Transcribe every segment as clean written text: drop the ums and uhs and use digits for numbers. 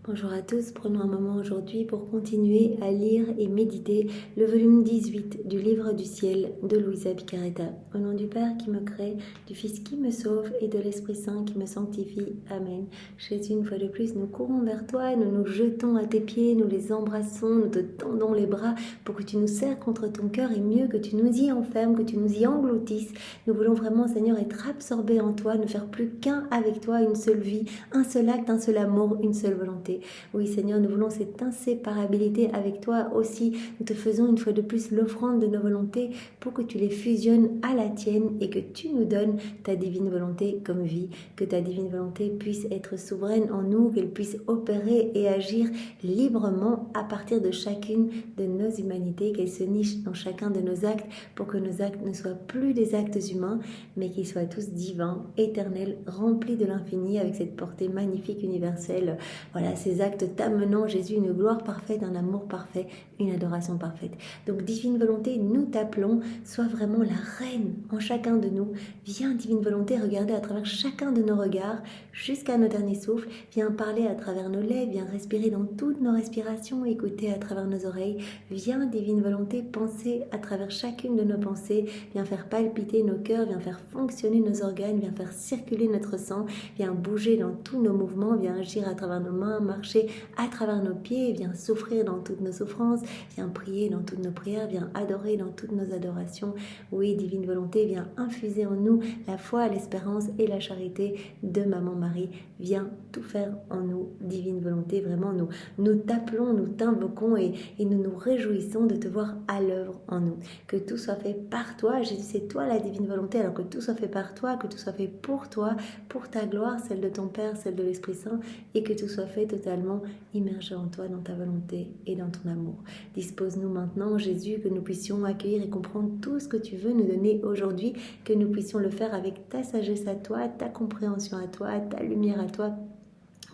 Bonjour à tous, prenons un moment aujourd'hui pour continuer à lire et méditer le volume 18 du Livre du Ciel de Luisa Picaretta. Au nom du Père qui me crée, du Fils qui me sauve et de l'Esprit Saint qui me sanctifie. Amen. Jésus, une fois de plus, nous courons vers toi, nous nous jetons à tes pieds, nous les embrassons, nous te tendons les bras pour que tu nous serres contre ton cœur et mieux que tu nous y enfermes, que tu nous y engloutisses. Nous voulons vraiment, Seigneur, être absorbés en toi, ne faire plus qu'un avec toi, une seule vie, un seul acte, un seul amour, une seule volonté. Oui Seigneur, nous voulons cette inséparabilité avec toi aussi. Nous te faisons une fois de plus l'offrande de nos volontés pour que tu les fusionnes à la tienne et que tu nous donnes ta divine volonté comme vie. Que ta divine volonté puisse être souveraine en nous, qu'elle puisse opérer et agir librement à partir de chacune de nos humanités, qu'elle se niche dans chacun de nos actes pour que nos actes ne soient plus des actes humains, mais qu'ils soient tous divins, éternels, remplis de l'infini avec cette portée magnifique universelle. Voilà, ces actes t'amenant, Jésus, une gloire parfaite, un amour parfait, une adoration parfaite. Donc, divine volonté, nous t'appelons, sois vraiment la reine en chacun de nous. Viens, divine volonté, regarder à travers chacun de nos regards jusqu'à nos derniers souffles. Viens parler à travers nos lèvres, viens respirer dans toutes nos respirations, écouter à travers nos oreilles. Viens, divine volonté, penser à travers chacune de nos pensées. Viens faire palpiter nos cœurs, viens faire fonctionner nos organes, viens faire circuler notre sang, viens bouger dans tous nos mouvements, viens agir à travers nos mains, marcher à travers nos pieds, viens souffrir dans toutes nos souffrances, viens prier dans toutes nos prières, viens adorer dans toutes nos adorations. Oui, divine volonté, viens infuser en nous la foi, l'espérance et la charité de Maman Marie. Viens tout faire en nous, divine volonté. Vraiment, nous t'appelons, nous t'invoquons et nous nous réjouissons de te voir à l'œuvre en nous. Que tout soit fait par toi. Jésus, c'est toi la divine volonté, alors que tout soit fait par toi, que tout soit fait pour toi, pour ta gloire, celle de ton Père, celle de l'Esprit Saint, et que tout soit fait totalement immergé en toi, dans ta volonté et dans ton amour. Dispose-nous maintenant, Jésus, que nous puissions accueillir et comprendre tout ce que tu veux nous donner aujourd'hui, que nous puissions le faire avec ta sagesse à toi, ta compréhension à toi, ta lumière à toi.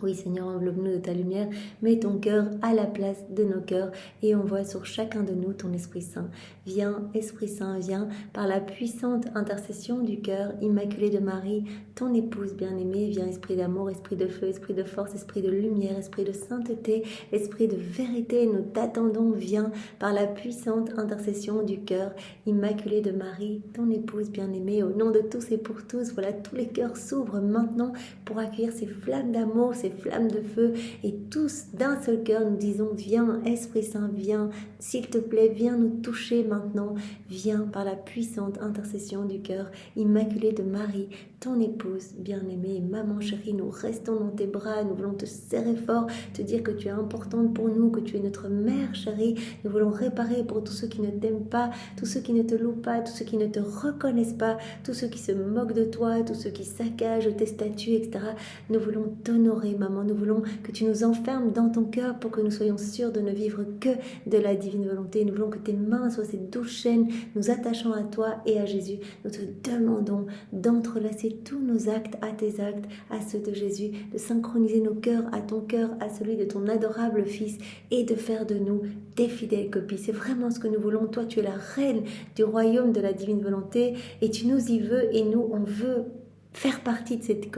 Oui Seigneur, enveloppe-nous de ta lumière, mets ton cœur à la place de nos cœurs et envoie sur chacun de nous ton Esprit Saint. Viens, Esprit Saint, viens, par la puissante intercession du cœur immaculé de Marie, ton épouse bien-aimée. Viens, Esprit d'amour, Esprit de feu, Esprit de force, Esprit de lumière, Esprit de sainteté, Esprit de vérité. Nous t'attendons, viens, par la puissante intercession du cœur immaculé de Marie, ton épouse bien-aimée. Au nom de tous et pour tous, voilà, tous les cœurs s'ouvrent maintenant pour accueillir ces flammes d'amour, ces flammes de feu, et tous d'un seul cœur nous disons: viens Esprit Saint, viens, s'il te plaît, viens nous toucher maintenant, viens par la puissante intercession du cœur immaculé de Marie, ton épouse bien-aimée. Maman chérie, nous restons dans tes bras, nous voulons te serrer fort, te dire que tu es importante pour nous, que tu es notre mère chérie. Nous voulons réparer pour tous ceux qui ne t'aiment pas, tous ceux qui ne te louent pas, tous ceux qui ne te reconnaissent pas, tous ceux qui se moquent de toi, tous ceux qui saccagent tes statues, etc. Nous voulons t'honorer, maman. Nous voulons que tu nous enfermes dans ton cœur pour que nous soyons sûrs de ne vivre que de la divine volonté. Nous voulons que tes mains soient ces douces chaînes nous attachant à toi et à Jésus. Nous te demandons d'entrelacer tous nos actes à tes actes, à ceux de Jésus, de synchroniser nos cœurs à ton cœur, à celui de ton adorable Fils, et de faire de nous des fidèles copies. C'est vraiment ce que nous voulons. Toi, tu es la reine du royaume de la divine volonté et tu nous y veux, et nous, on veut faire partie de cette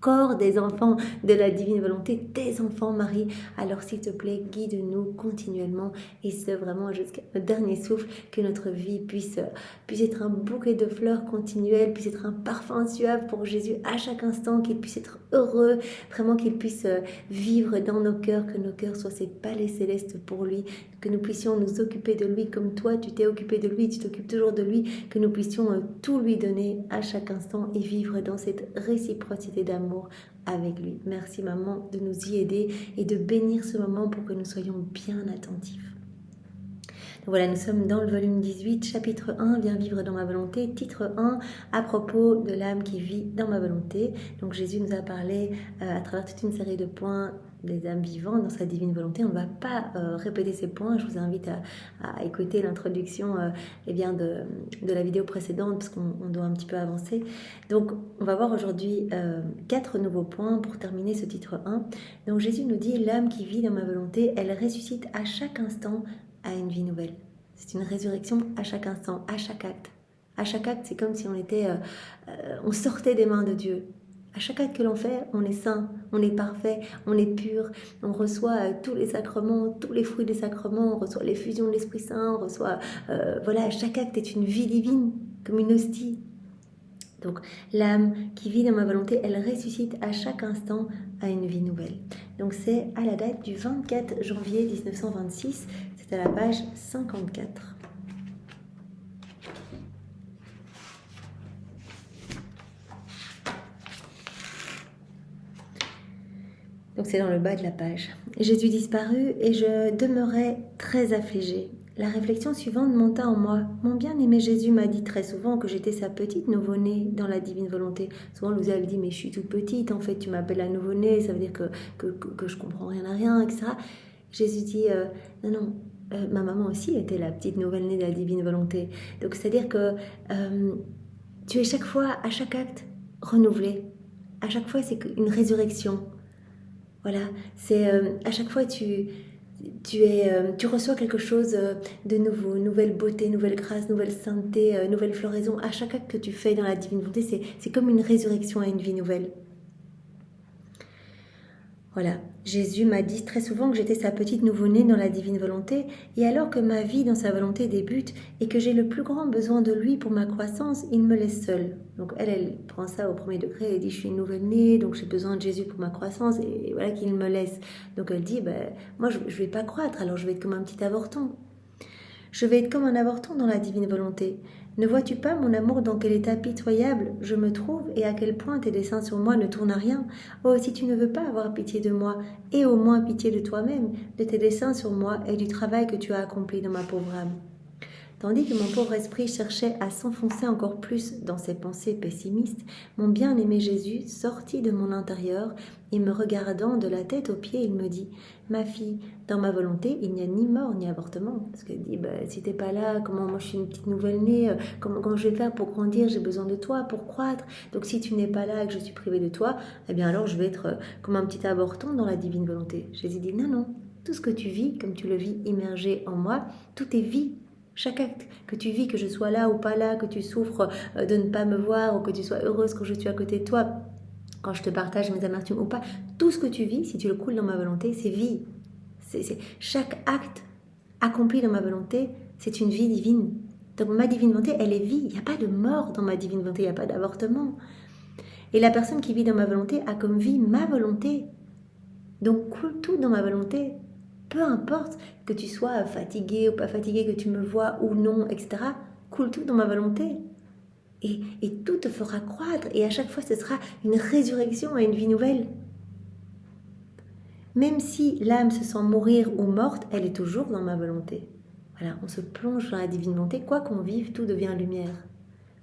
corps des enfants de la divine volonté, tes enfants Marie. Alors s'il te plaît, guide-nous continuellement, et ce vraiment jusqu'à notre dernier souffle, que notre vie puisse être un bouquet de fleurs continuel, puisse être un parfum suave pour Jésus à chaque instant, qu'il puisse être heureux, vraiment qu'il puisse vivre dans nos cœurs, que nos cœurs soient ces palais célestes pour lui, que nous puissions nous occuper de lui comme toi tu t'es occupé de lui, tu t'occupes toujours de lui, que nous puissions tout lui donner à chaque instant et vivre dans cette réciprocité d'amour avec lui. Merci maman de nous y aider et de bénir ce moment pour que nous soyons bien attentifs. Voilà, nous sommes dans le volume 18, chapitre 1, Viens vivre dans ma volonté, titre 1, à propos de l'âme qui vit dans ma volonté. Donc Jésus nous a parlé à travers toute une série de points des âmes vivantes dans sa divine volonté. On ne va pas répéter ces points. Je vous invite à écouter l'introduction de la vidéo précédente, parce qu'on doit un petit peu avancer. Donc on va voir aujourd'hui 4 nouveaux points pour terminer ce titre 1. Donc Jésus nous dit: l'âme qui vit dans ma volonté, elle ressuscite à chaque instant à une vie nouvelle. C'est une résurrection à chaque instant, à chaque acte. À chaque acte, c'est comme si on sortait des mains de Dieu. À chaque acte que l'on fait, on est saint, on est parfait, on est pur, on reçoit tous les sacrements, tous les fruits des sacrements, on reçoit l'effusion de l'Esprit Saint, on reçoit... voilà, chaque acte est une vie divine, comme une hostie. Donc l'âme qui vit dans ma volonté, elle ressuscite à chaque instant à une vie nouvelle. Donc c'est à la date du 24 janvier 1926, c'est à la page 54. Donc c'est dans le bas de la page. Jésus disparut et je demeurai très affligée. La réflexion suivante monta en moi. Mon bien-aimé Jésus m'a dit très souvent que j'étais sa petite nouveau-née dans la divine volonté. Souvent, Louisa elle dit, mais je suis toute petite, en fait, tu m'appelles la nouveau-née, ça veut dire que je comprends rien à rien, etc. Jésus dit, non, ma maman aussi était la petite nouvelle-née de la divine volonté. Donc, c'est-à-dire que tu es chaque fois, à chaque acte, renouvelé. À chaque fois, c'est une résurrection. Voilà, c'est à chaque fois tu reçois quelque chose de nouveau, nouvelle beauté, nouvelle grâce, nouvelle sainteté, nouvelle floraison. À chaque acte que tu fais dans la divine volonté, c'est comme une résurrection à une vie nouvelle. Voilà, Jésus m'a dit très souvent que j'étais sa petite nouveau-née dans la divine volonté, et alors que ma vie dans sa volonté débute et que j'ai le plus grand besoin de lui pour ma croissance, il me laisse seule. Donc elle prend ça au premier degré, elle dit je suis une nouvelle-née, donc j'ai besoin de Jésus pour ma croissance, et voilà qu'il me laisse. Donc elle dit, moi je ne vais pas croître, alors je vais être comme un petit avorton. Je vais être comme un avorton dans la divine volonté. Ne vois-tu pas, mon amour, dans quel état pitoyable je me trouve et à quel point tes desseins sur moi ne tournent à rien? Oh, si tu ne veux pas avoir pitié de moi, et au moins pitié de toi-même, de tes desseins sur moi et du travail que tu as accompli dans ma pauvre âme. Tandis que mon pauvre esprit cherchait à s'enfoncer encore plus dans ses pensées pessimistes, mon bien-aimé Jésus sortit de mon intérieur et me regardant de la tête aux pieds, il me dit « Ma fille, dans ma volonté, il n'y a ni mort ni avortement. » Parce qu'elle dit si t'es pas là, comment moi je suis une petite nouvelle-née, comment je vais faire pour grandir, j'ai besoin de toi pour croître. Donc si tu n'es pas là et que je suis privée de toi, eh bien alors je vais être comme un petit avorton dans la divine volonté. Jésus dit « Non, tout ce que tu vis, comme tu le vis immergé en moi, tout est vie. » Chaque acte que tu vis, que je sois là ou pas là, que tu souffres de ne pas me voir ou que tu sois heureuse quand je suis à côté de toi, quand je te partage mes amertumes ou pas, tout ce que tu vis, si tu le coules dans ma volonté, c'est vie. Chaque acte accompli dans ma volonté, c'est une vie divine. Donc ma divine volonté, elle est vie. Il n'y a pas de mort dans ma divine volonté, il n'y a pas d'avortement. Et la personne qui vit dans ma volonté a comme vie ma volonté. Donc coule tout dans ma volonté. Peu importe que tu sois fatigué ou pas fatigué, que tu me vois ou non, etc. Coule tout dans ma volonté. Et tout te fera croître. Et à chaque fois, ce sera une résurrection à une vie nouvelle. Même si l'âme se sent mourir ou morte, elle est toujours dans ma volonté. Voilà, on se plonge dans la divine volonté. Quoi qu'on vive, tout devient lumière.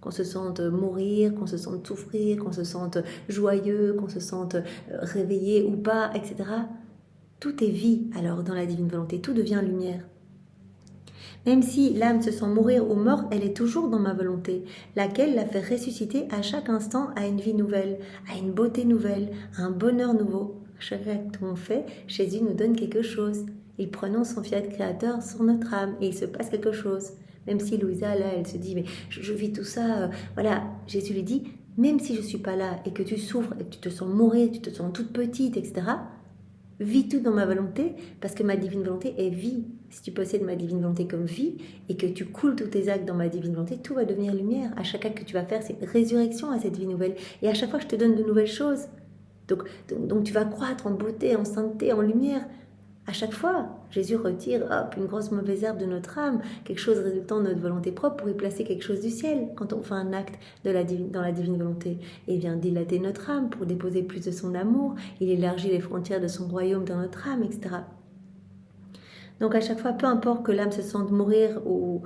Qu'on se sente mourir, qu'on se sente souffrir, qu'on se sente joyeux, qu'on se sente réveillé ou pas, etc. Tout est vie alors dans la divine volonté, tout devient lumière. Même si l'âme se sent mourir ou morte, elle est toujours dans ma volonté, laquelle la fait ressusciter à chaque instant à une vie nouvelle, à une beauté nouvelle, à un bonheur nouveau. Chaque acte qu'on fait, Jésus nous donne quelque chose. Il prononce son fiat créateur sur notre âme et il se passe quelque chose. Même si Louisa, là, elle se dit, mais je vis tout ça, voilà, Jésus lui dit, même si je ne suis pas là et que tu souffres et que tu te sens mourir, tu te sens toute petite, etc., vis tout dans ma volonté, parce que ma divine volonté est vie. Si tu possèdes ma divine volonté comme vie, et que tu coules tous tes actes dans ma divine volonté, tout va devenir lumière. À chaque acte que tu vas faire, c'est une résurrection à cette vie nouvelle. Et à chaque fois, je te donne de nouvelles choses. Donc tu vas croître en beauté, en sainteté, en lumière. À chaque fois, Jésus retire une grosse mauvaise herbe de notre âme, quelque chose résultant de notre volonté propre pour y placer quelque chose du ciel quand on fait un acte dans la divine volonté. Et il vient dilater notre âme pour déposer plus de son amour, il élargit les frontières de son royaume dans notre âme, etc. Donc à chaque fois, peu importe que l'âme se sente mourir ou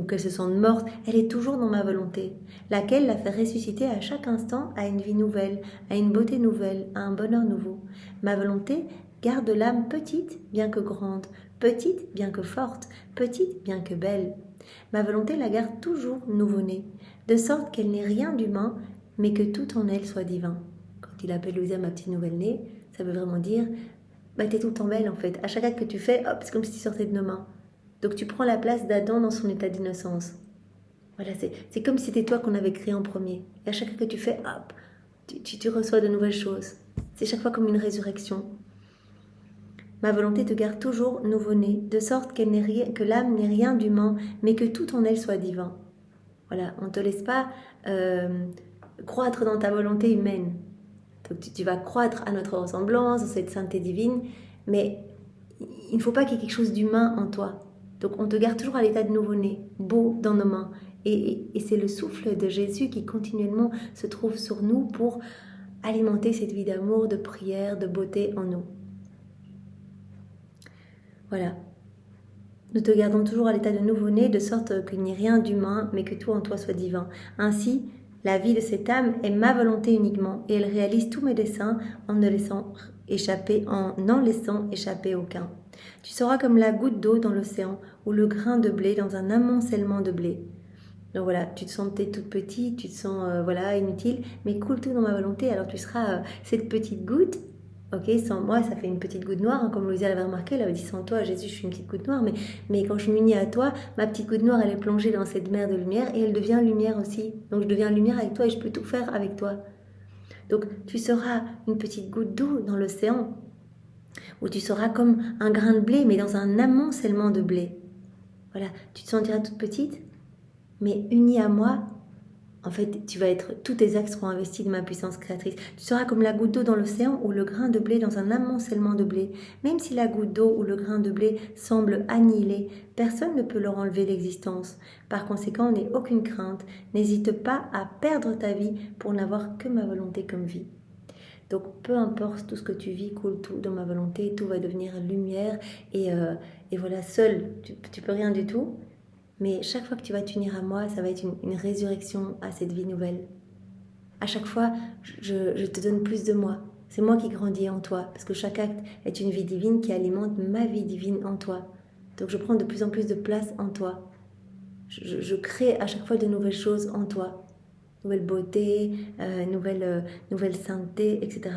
qu'elle se sente morte, elle est toujours dans ma volonté, laquelle la fait ressusciter à chaque instant à une vie nouvelle, à une beauté nouvelle, à un bonheur nouveau. Ma volonté garde l'âme petite bien que grande, petite bien que forte, petite bien que belle. Ma volonté la garde toujours nouveau-née, de sorte qu'elle n'est rien d'humain, mais que tout en elle soit divin. Quand il appelle Louisa ma petite nouvelle-née, ça veut vraiment dire t'es tout le temps belle en fait. À chaque acte que tu fais, c'est comme si tu sortais de nos mains. Donc tu prends la place d'Adam dans son état d'innocence. Voilà, c'est comme si c'était toi qu'on avait créé en premier. Et à chaque acte que tu fais, tu reçois de nouvelles choses. C'est chaque fois comme une résurrection. Ma volonté te garde toujours nouveau-né, de sorte que l'âme n'est rien d'humain, mais que tout en elle soit divin. Voilà, on ne te laisse pas croître dans ta volonté humaine. Donc tu vas croître à notre ressemblance, dans cette sainteté divine, mais il ne faut pas qu'il y ait quelque chose d'humain en toi. Donc on te garde toujours à l'état de nouveau-né, beau dans nos mains. Et c'est le souffle de Jésus qui continuellement se trouve sur nous pour alimenter cette vie d'amour, de prière, de beauté en nous. Voilà. Nous te gardons toujours à l'état de nouveau-né, de sorte qu'il n'y ait rien d'humain, mais que tout en toi soit divin. Ainsi, la vie de cette âme est ma volonté uniquement, et elle réalise tous mes desseins en n'en laissant échapper aucun. Tu seras comme la goutte d'eau dans l'océan, ou le grain de blé dans un amoncellement de blé. Donc voilà, tu te sens peut-être toute petite, tu te sens inutile, mais coule tout dans ma volonté, alors tu seras cette petite goutte. Ok, sans moi, ça fait une petite goutte noire, hein, comme Louisa l'avait remarqué, elle avait dit sans toi, Jésus, je suis une petite goutte noire, mais quand je m'unis à toi, ma petite goutte noire, elle est plongée dans cette mer de lumière et elle devient lumière aussi. Donc je deviens lumière avec toi et je peux tout faire avec toi. Donc tu seras une petite goutte d'eau dans l'océan, ou tu seras comme un grain de blé, mais dans un amoncellement de blé. Voilà, tu te sentiras toute petite, mais unie à moi. En fait, tous tes actes seront investis de ma puissance créatrice. Tu seras comme la goutte d'eau dans l'océan ou le grain de blé dans un amoncellement de blé. Même si la goutte d'eau ou le grain de blé semble annihilé, personne ne peut leur enlever l'existence. Par conséquent, n'aie aucune crainte. N'hésite pas à perdre ta vie pour n'avoir que ma volonté comme vie. Donc, peu importe tout ce que tu vis, coule tout dans ma volonté, tout va devenir lumière. Et voilà, seul, tu peux rien du tout. Mais chaque fois que tu vas t'unir à moi, ça va être une résurrection à cette vie nouvelle. À chaque fois, je te donne plus de moi. C'est moi qui grandis en toi, parce que chaque acte est une vie divine qui alimente ma vie divine en toi. Donc je prends de plus en plus de place en toi. Je crée à chaque fois de nouvelles choses en toi. Nouvelle beauté, nouvelle sainteté, etc.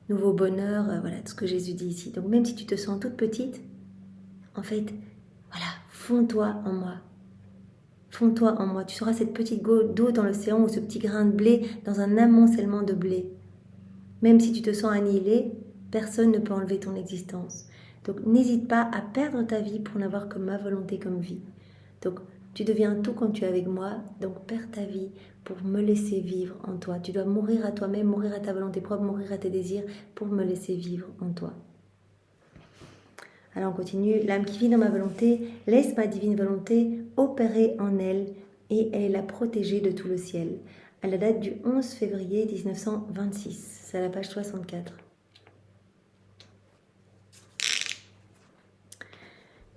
Nouveau bonheur, voilà tout ce que Jésus dit ici. Donc même si tu te sens toute petite, en fait, voilà, fonds-toi en moi. Fonds-toi en moi. Tu seras cette petite goutte d'eau dans l'océan ou ce petit grain de blé dans un amoncellement de blé. Même si tu te sens annihilé, personne ne peut enlever ton existence. Donc n'hésite pas à perdre ta vie pour n'avoir que ma volonté comme vie. Donc tu deviens tout quand tu es avec moi, donc perds ta vie pour me laisser vivre en toi. Tu dois mourir à toi-même, mourir à ta volonté propre, mourir à tes désirs pour me laisser vivre en toi. Alors on continue. L'âme qui vit dans ma volonté laisse ma divine volonté opérer en elle et elle est la protégée de tout le ciel. À la date du 11 février 1926. C'est à la page 64.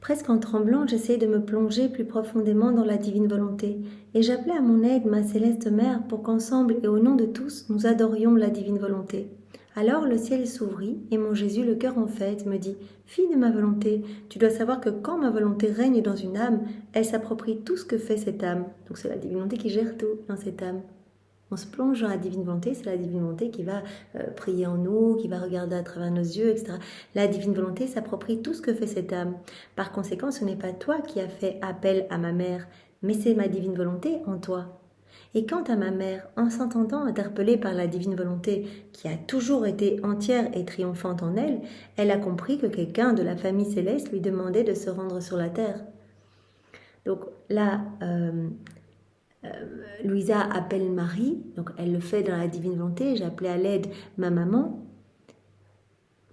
Presque en tremblant, j'essayais de me plonger plus profondément dans la divine volonté et j'appelais à mon aide ma céleste mère pour qu'ensemble et au nom de tous, nous adorions la divine volonté. Alors le ciel s'ouvrit et mon Jésus, le cœur en fête, me dit « Fille de ma volonté, tu dois savoir que quand ma volonté règne dans une âme, elle s'approprie tout ce que fait cette âme. » Donc c'est la divine volonté qui gère tout dans cette âme. On se plonge dans la divine volonté, c'est la divine volonté qui va prier en nous, qui va regarder à travers nos yeux, etc. La divine volonté s'approprie tout ce que fait cette âme. Par conséquent, ce n'est pas toi qui as fait appel à ma mère, mais c'est ma divine volonté en toi. Et quant à ma mère, en s'entendant interpellée par la divine volonté qui a toujours été entière et triomphante en elle, elle a compris que quelqu'un de la famille céleste lui demandait de se rendre sur la terre. Donc là, Louisa appelle Marie, donc elle le fait dans la divine volonté, j'ai appelé à l'aide ma maman,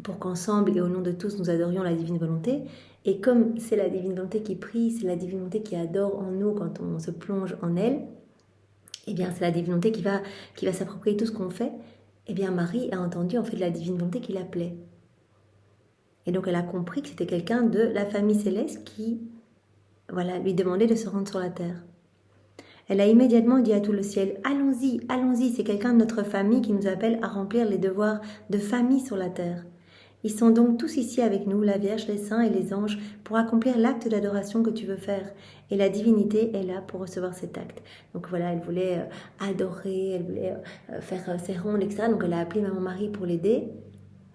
pour qu'ensemble et au nom de tous nous adorions la divine volonté. Et comme c'est la divine volonté qui prie, c'est la divine volonté qui adore en nous quand on se plonge en elle, eh bien c'est la divine volonté qui va s'approprier tout ce qu'on fait. Eh bien Marie a entendu en fait la divine volonté qui l'appelait. Et donc elle a compris que c'était quelqu'un de la famille céleste qui lui demandait de se rendre sur la terre. Elle a immédiatement dit à tout le ciel « Allons-y, allons-y, c'est quelqu'un de notre famille qui nous appelle à remplir les devoirs de famille sur la terre. » Ils sont donc tous ici avec nous, la Vierge, les saints et les anges, pour accomplir l'acte d'adoration que tu veux faire. Et la divinité est là pour recevoir cet acte. Donc voilà, elle voulait adorer, elle voulait faire ses rondes, etc. Donc elle a appelé Maman Marie pour l'aider.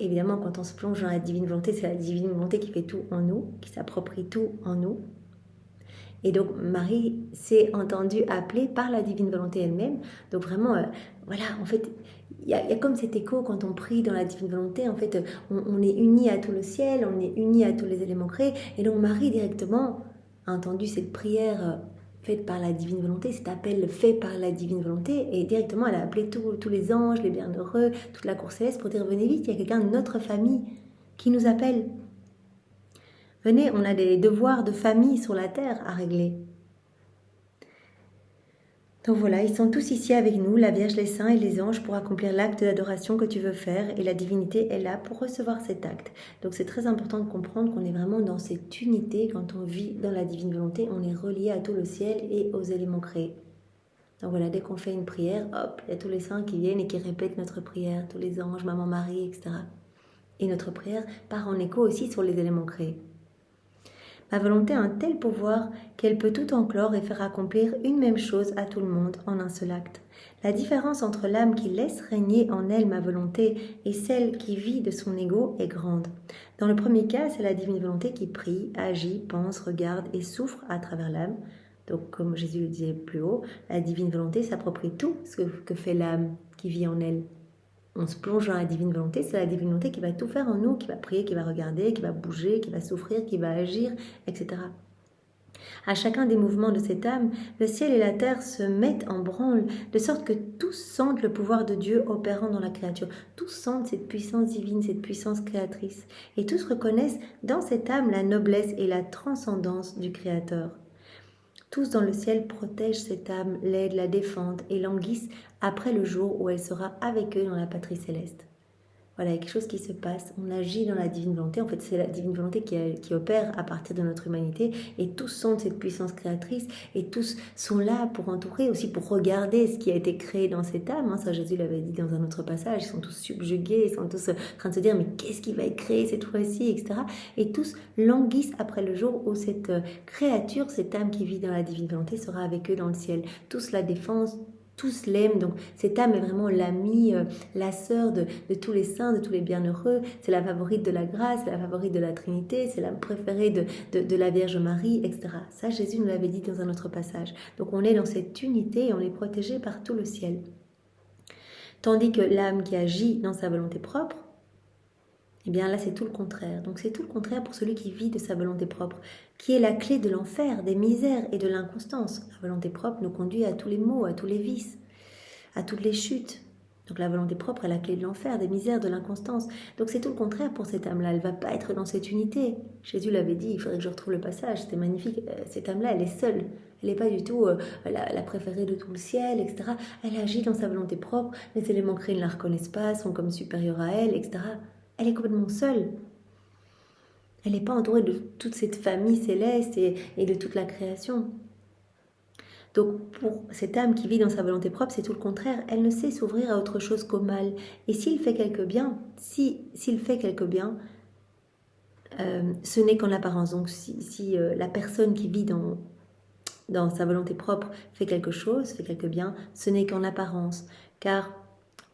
Évidemment, quand on se plonge dans la divine volonté, c'est la divine volonté qui fait tout en nous, qui s'approprie tout en nous. Et donc Marie s'est entendue appeler par la divine volonté elle-même. Donc vraiment, voilà, en fait, il y a comme cet écho quand on prie dans la divine volonté. En fait, on est unis à tout le ciel, on est unis à tous les éléments créés. Et donc Marie directement a entendu cette prière faite par la divine volonté, cet appel fait par la divine volonté. Et directement, elle a appelé tous les anges, les bienheureux, toute la cour céleste pour dire venez vite, il y a quelqu'un de notre famille qui nous appelle. Venez, on a des devoirs de famille sur la terre à régler. Donc voilà, ils sont tous ici avec nous, la Vierge, les saints et les anges, pour accomplir l'acte d'adoration que tu veux faire. Et la divinité est là pour recevoir cet acte. Donc c'est très important de comprendre qu'on est vraiment dans cette unité. Quand on vit dans la divine volonté, on est relié à tout le ciel et aux éléments créés. Donc voilà, dès qu'on fait une prière, hop, il y a tous les saints qui viennent et qui répètent notre prière, tous les anges, Maman Marie, etc. Et notre prière part en écho aussi sur les éléments créés. Ma volonté a un tel pouvoir qu'elle peut tout enclore et faire accomplir une même chose à tout le monde en un seul acte. La différence entre l'âme qui laisse régner en elle ma volonté et celle qui vit de son ego est grande. Dans le premier cas, c'est la divine volonté qui prie, agit, pense, regarde et souffre à travers l'âme. Donc, comme Jésus le disait plus haut, la divine volonté s'approprie tout ce que fait l'âme qui vit en elle. On se plonge dans la divine volonté, c'est la divine volonté qui va tout faire en nous, qui va prier, qui va regarder, qui va bouger, qui va souffrir, qui va agir, etc. À chacun des mouvements de cette âme, le ciel et la terre se mettent en branle, de sorte que tous sentent le pouvoir de Dieu opérant dans la créature. Tous sentent cette puissance divine, cette puissance créatrice. Et tous reconnaissent dans cette âme la noblesse et la transcendance du Créateur. Tous dans le ciel protègent cette âme, l'aident, la défendent et languissent après le jour où elle sera avec eux dans la patrie céleste. Voilà, il y a quelque chose qui se passe, on agit dans la divine volonté, en fait c'est la divine volonté qui opère à partir de notre humanité et tous sentent cette puissance créatrice et tous sont là pour entourer, aussi pour regarder ce qui a été créé dans cette âme, ça Jésus l'avait dit dans un autre passage, ils sont tous subjugués, ils sont tous en train de se dire mais qu'est-ce qui va être créé cette fois-ci, etc. Et tous languissent après le jour où cette créature, cette âme qui vit dans la divine volonté sera avec eux dans le ciel, tous la défendent, tous l'aiment, donc cette âme est vraiment l'amie, la sœur de tous les saints, de tous les bienheureux, c'est la favorite de la grâce, c'est la favorite de la Trinité, c'est l'âme préférée de la Vierge Marie, etc. Ça, Jésus nous l'avait dit dans un autre passage. Donc on est dans cette unité et on est protégé par tout le ciel. Tandis que l'âme qui agit dans sa volonté propre, eh bien là c'est tout le contraire. Donc c'est tout le contraire pour celui qui vit de sa volonté propre, qui est la clé de l'enfer, des misères et de l'inconstance. La volonté propre nous conduit à tous les maux, à tous les vices, à toutes les chutes. Donc la volonté propre est la clé de l'enfer, des misères, de l'inconstance. Donc c'est tout le contraire pour cette âme-là. Elle ne va pas être dans cette unité. Jésus l'avait dit, il faudrait que je retrouve le passage, c'était magnifique. Cette âme-là, elle est seule. Elle n'est pas du tout la préférée de tout le ciel, etc. Elle agit dans sa volonté propre. Les éléments créés ne la reconnaissent pas, sont comme supérieurs à elle, etc. Elle est complètement seule. Elle n'est pas entourée de toute cette famille céleste et de toute la création. Donc pour cette âme qui vit dans sa volonté propre, c'est tout le contraire. Elle ne sait s'ouvrir à autre chose qu'au mal. Et s'il fait quelque bien, s'il fait quelque bien, ce n'est qu'en apparence. Donc si la personne qui vit dans sa volonté propre fait quelque chose, fait quelque bien, ce n'est qu'en apparence. Car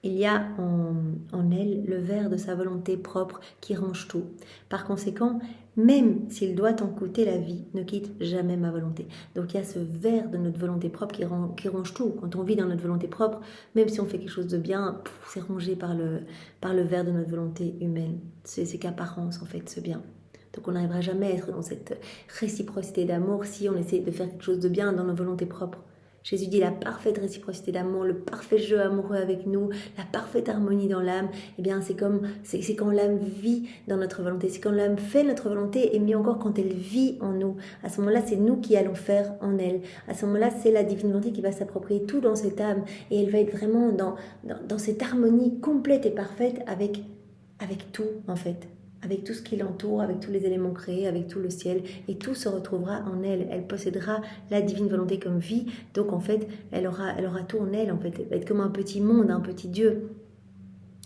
il y a en elle le ver de sa volonté propre qui range tout. Par conséquent, même s'il doit en coûter la vie, ne quitte jamais ma volonté. Donc il y a ce ver de notre volonté propre qui ronge tout. Quand on vit dans notre volonté propre, même si on fait quelque chose de bien, c'est rongé par le ver de notre volonté humaine. C'est qu'apparence en fait ce bien. Donc on n'arrivera jamais à être dans cette réciprocité d'amour si on essaie de faire quelque chose de bien dans nos volontés propres. Jésus dit la parfaite réciprocité d'amour, le parfait jeu amoureux avec nous, la parfaite harmonie dans l'âme. Eh bien, c'est quand l'âme vit dans notre volonté, c'est quand l'âme fait notre volonté et mieux encore quand elle vit en nous. À ce moment-là, c'est nous qui allons faire en elle. À ce moment-là, c'est la divine volonté qui va s'approprier tout dans cette âme et elle va être vraiment dans cette harmonie complète et parfaite avec tout en fait. Avec tout ce qui l'entoure, avec tous les éléments créés, avec tout le ciel, et tout se retrouvera en elle. Elle possédera la divine volonté comme vie, donc en fait, elle aura tout en elle, en fait. Elle va être comme un petit monde, un petit Dieu,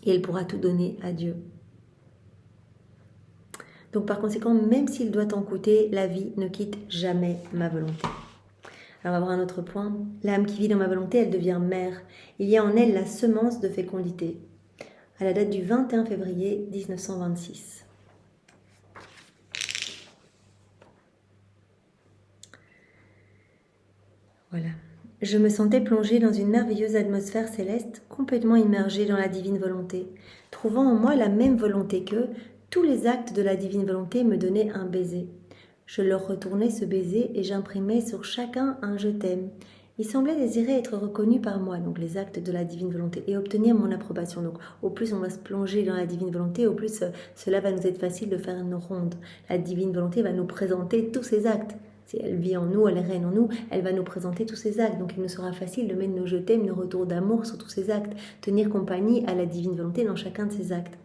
et elle pourra tout donner à Dieu. Donc par conséquent, même s'il doit en coûter, la vie ne quitte jamais ma volonté. Alors on va voir un autre point. L'âme qui vit dans ma volonté, elle devient mère. Il y a en elle la semence de fécondité. À la date du 21 février 1926. Voilà. Je me sentais plongée dans une merveilleuse atmosphère céleste, complètement immergée dans la divine volonté. Trouvant en moi la même volonté qu'eux, tous les actes de la divine volonté me donnaient un baiser. Je leur retournais ce baiser et j'imprimais sur chacun un je t'aime. Ils semblaient désirer être reconnus par moi, donc les actes de la divine volonté, et obtenir mon approbation. Donc au plus on va se plonger dans la divine volonté, au plus cela va nous être facile de faire nos rondes. La divine volonté va nous présenter tous ces actes. Si elle vit en nous, elle règne en nous, elle va nous présenter tous ces actes. Donc il nous sera facile de mettre nos je t'aime, nos retours d'amour sur tous ces actes, tenir compagnie à la divine volonté dans chacun de ces actes.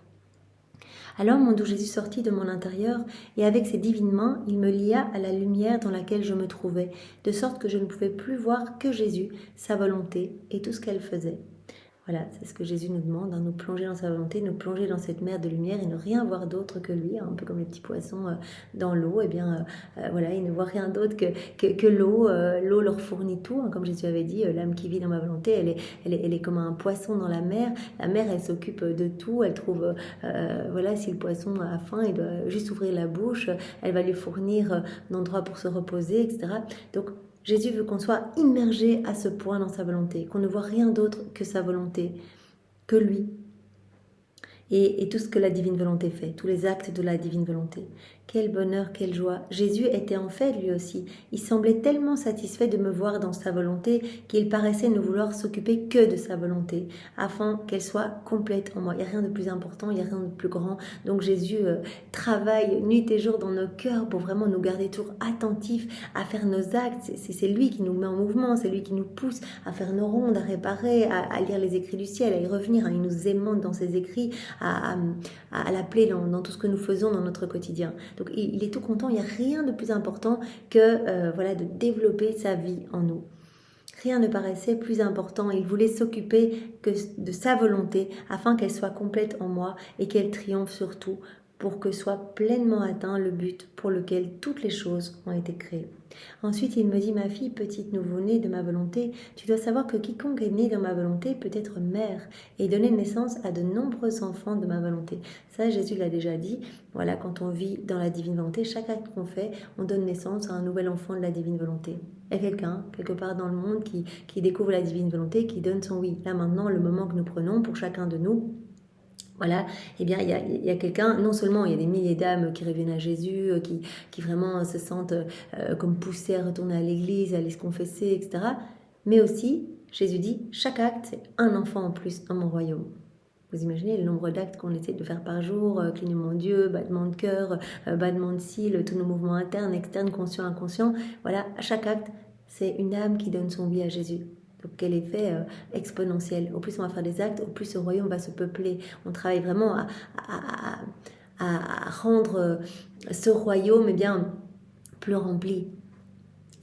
Alors mon doux Jésus sortit de mon intérieur, et avec ses divines mains, il me lia à la lumière dans laquelle je me trouvais, de sorte que je ne pouvais plus voir que Jésus, sa volonté et tout ce qu'elle faisait. Voilà, c'est ce que Jésus nous demande, nous plonger dans sa volonté, nous plonger dans cette mer de lumière et ne rien voir d'autre que lui, un peu comme les petits poissons dans l'eau. Eh bien, voilà, ils ne voient rien d'autre que l'eau. L'eau leur fournit tout, comme Jésus avait dit, l'âme qui vit dans ma volonté, elle est comme un poisson dans la mer. La mer, elle s'occupe de tout. Elle trouve, voilà, si le poisson a faim, il doit juste ouvrir la bouche. Elle va lui fournir un endroit pour se reposer, etc. Donc, Jésus veut qu'on soit immergé à ce point dans sa volonté, qu'on ne voit rien d'autre que sa volonté, que lui. Et tout ce que la divine volonté fait, tous les actes de la divine volonté. Quel bonheur, quelle joie. Jésus était en fait lui aussi. Il semblait tellement satisfait de me voir dans sa volonté qu'il paraissait ne vouloir s'occuper que de sa volonté, afin qu'elle soit complète en moi. Il n'y a rien de plus important, il n'y a rien de plus grand. Donc Jésus travaille nuit et jour dans nos cœurs pour vraiment nous garder toujours attentifs à faire nos actes. C'est lui qui nous met en mouvement, c'est lui qui nous pousse à faire nos rondes, à réparer, à lire les écrits du ciel, à y revenir. Il nous aimante dans ses écrits, à l'appeler dans tout ce que nous faisons dans notre quotidien. Donc il est tout content, il n'y a rien de plus important que voilà, de développer sa vie en nous. Rien ne paraissait plus important, il voulait s'occuper que de sa volonté afin qu'elle soit complète en moi et qu'elle triomphe surtout pour que soit pleinement atteint le but pour lequel toutes les choses ont été créées. Ensuite, il me dit, ma fille, petite nouveau-née de ma volonté, tu dois savoir que quiconque est né dans ma volonté peut être mère et donner naissance à de nombreux enfants de ma volonté. Ça, Jésus l'a déjà dit. Voilà, quand on vit dans la divine volonté, chaque acte qu'on fait, on donne naissance à un nouvel enfant de la divine volonté. Il y a quelqu'un, quelque part dans le monde, qui découvre la divine volonté, qui donne son oui. Là, maintenant, le moment que nous prenons pour chacun de nous, voilà, eh bien, il y a quelqu'un, non seulement il y a des milliers d'âmes qui reviennent à Jésus, qui vraiment se sentent comme poussées à retourner à l'église, à aller se confesser, etc. Mais aussi, Jésus dit, chaque acte, c'est un enfant en plus dans mon royaume. Vous imaginez le nombre d'actes qu'on essaie de faire par jour, clignement d'yeux, battement de cœur, battement de cils, tous nos mouvements internes, externes, conscients, inconscients. Voilà, à chaque acte, c'est une âme qui donne son oui à Jésus. Donc quel effet exponentiel. Au plus on va faire des actes, au plus ce royaume va se peupler. On travaille vraiment à rendre ce royaume bien, plus rempli.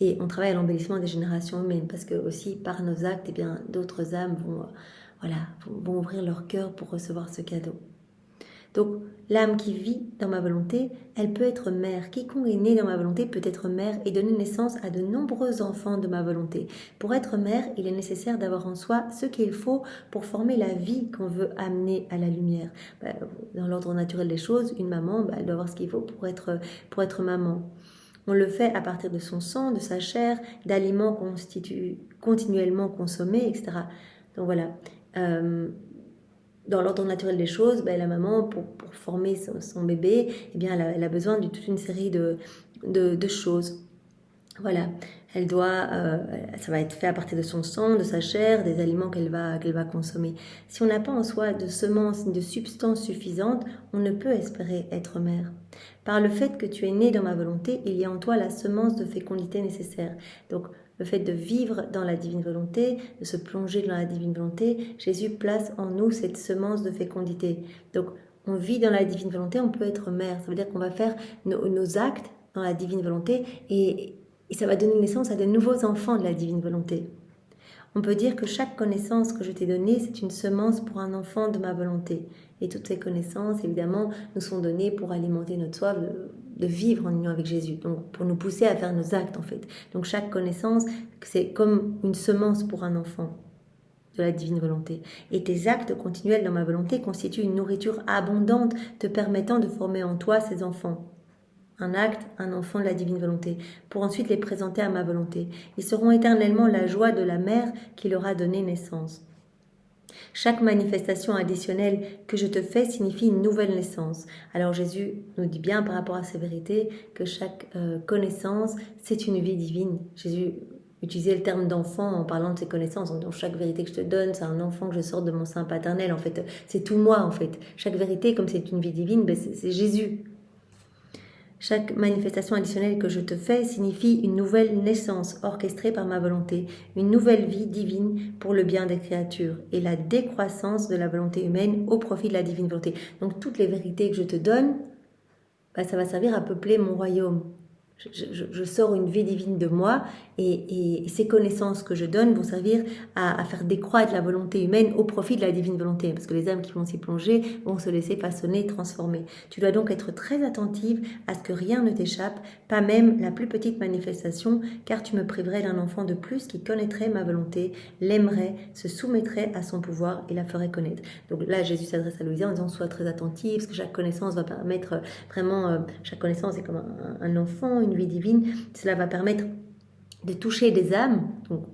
Et on travaille à l'embellissement des générations humaines parce que aussi par nos actes, bien, d'autres âmes vont ouvrir leur cœur pour recevoir ce cadeau. Donc, l'âme qui vit dans ma volonté, elle peut être mère. Quiconque est né dans ma volonté peut être mère et donner naissance à de nombreux enfants de ma volonté. Pour être mère, il est nécessaire d'avoir en soi ce qu'il faut pour former la vie qu'on veut amener à la lumière. Dans l'ordre naturel des choses, une maman, elle doit avoir ce qu'il faut pour être maman. On le fait à partir de son sang, de sa chair, d'aliments continuellement consommés, etc. Donc voilà. Dans l'ordre naturel des choses, la maman, pour former son bébé, eh bien, elle a besoin de toute une série de choses. Voilà, elle doit, ça va être fait à partir de son sang, de sa chair, des aliments qu'elle va consommer. Si on n'a pas en soi de semences, de substances suffisantes, on ne peut espérer être mère. Par le fait que tu es né dans ma volonté, il y a en toi la semence de fécondité nécessaire. Donc, le fait de vivre dans la divine volonté, de se plonger dans la divine volonté, Jésus place en nous cette semence de fécondité. Donc, on vit dans la divine volonté, on peut être mère. Ça veut dire qu'on va faire nos actes dans la divine volonté et ça va donner naissance à de nouveaux enfants de la divine volonté. On peut dire que chaque connaissance que je t'ai donnée, c'est une semence pour un enfant de ma volonté. Et toutes ces connaissances, évidemment, nous sont données pour alimenter notre soif de vivre en union avec Jésus. Donc, pour nous pousser à faire nos actes, en fait. Donc, chaque connaissance, c'est comme une semence pour un enfant de la divine volonté. Et tes actes continuels dans ma volonté constituent une nourriture abondante te permettant de former en toi ces enfants. un acte, un enfant de la divine volonté, pour ensuite les présenter à ma volonté. Ils seront éternellement la joie de la mère qui leur a donné naissance. Chaque manifestation additionnelle que je te fais signifie une nouvelle naissance. Alors Jésus nous dit bien par rapport à ces vérités que chaque connaissance, c'est une vie divine. Jésus utilisait le terme d'enfant en parlant de ses connaissances. Donc chaque vérité que je te donne, c'est un enfant que je sors de mon sein paternel. En fait, c'est tout moi en fait. Chaque vérité, comme c'est une vie divine, ben c'est Jésus. Chaque manifestation additionnelle que je te fais signifie une nouvelle naissance orchestrée par ma volonté, une nouvelle vie divine pour le bien des créatures et la décroissance de la volonté humaine au profit de la divine volonté. Donc toutes les vérités que je te donne, bah, ça va servir à peupler mon royaume. Je sors une vie divine de moi et ces connaissances que je donne vont servir à faire décroître la volonté humaine au profit de la divine volonté, parce que les âmes qui vont s'y plonger vont se laisser façonner, transformer. Tu dois donc être très attentive à ce que rien ne t'échappe, pas même la plus petite manifestation, car tu me priverais d'un enfant de plus qui connaîtrait ma volonté, l'aimerait, se soumettrait à son pouvoir et la ferait connaître. Donc là, Jésus s'adresse à Louisa en disant « Sois très attentive, parce que chaque connaissance va permettre vraiment, chaque connaissance est comme un enfant, une vie divine, cela va permettre de toucher des âmes, donc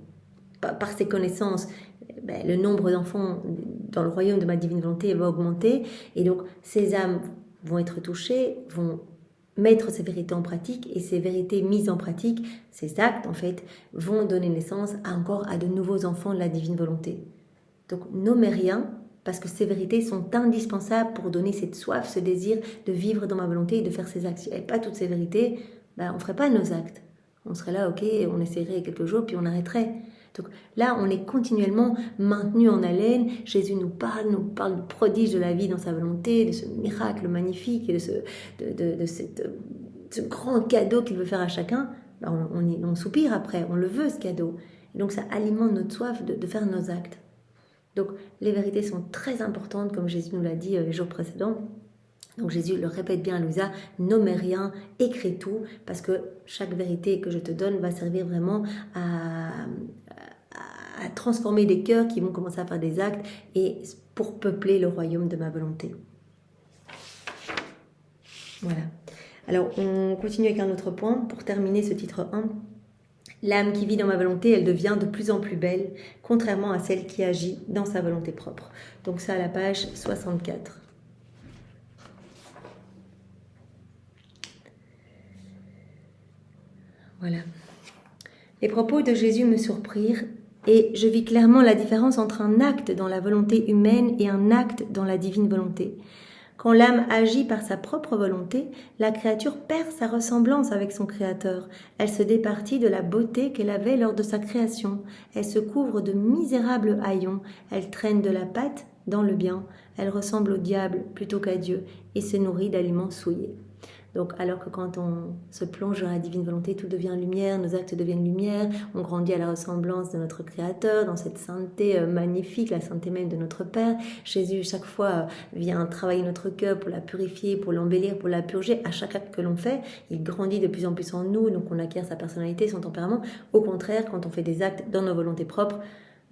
par ces connaissances, ben, le nombre d'enfants dans le royaume de ma divine volonté va augmenter, et donc ces âmes vont être touchées, vont mettre ces vérités en pratique, et ces vérités mises en pratique, ces actes en fait, vont donner naissance à de nouveaux enfants de la divine volonté. Donc nommez rien, parce que ces vérités sont indispensables pour donner cette soif, ce désir de vivre dans ma volonté et de faire ces actes. Et pas toutes ces vérités, ben, on ne ferait pas nos actes. On serait là, ok, on essaierait quelques jours, puis on arrêterait. Donc là, on est continuellement maintenu en haleine. Jésus nous parle du prodige de la vie dans sa volonté, de ce miracle magnifique et de ce grand cadeau qu'il veut faire à chacun. Ben, on soupire après, on le veut ce cadeau. Et donc ça alimente notre soif de faire nos actes. Donc les vérités sont très importantes, comme Jésus nous l'a dit les jours précédents. Donc Jésus le répète bien à Louisa, nommez rien, écris tout, parce que chaque vérité que je te donne va servir vraiment à transformer des cœurs qui vont commencer à faire des actes et pour peupler le royaume de ma volonté. Voilà. Alors on continue avec un autre point pour terminer ce titre 1. L'âme qui vit dans ma volonté, elle devient de plus en plus belle, contrairement à celle qui agit dans sa volonté propre. Donc ça à la page 64. Voilà. Les propos de Jésus me surprirent et je vis clairement la différence entre un acte dans la volonté humaine et un acte dans la divine volonté. Quand l'âme agit par sa propre volonté, la créature perd sa ressemblance avec son Créateur. Elle se départit de la beauté qu'elle avait lors de sa création. Elle se couvre de misérables haillons. Elle traîne de la pâte dans le bien. Elle ressemble au diable plutôt qu'à Dieu et se nourrit d'aliments souillés. Donc, alors que quand on se plonge dans la divine volonté, tout devient lumière, nos actes deviennent lumière, on grandit à la ressemblance de notre Créateur, dans cette sainteté magnifique, la sainteté même de notre Père. Jésus, chaque fois, vient travailler notre cœur pour la purifier, pour l'embellir, pour la purger. À chaque acte que l'on fait, il grandit de plus en plus en nous, donc on acquiert sa personnalité, son tempérament. Au contraire, quand on fait des actes dans nos volontés propres,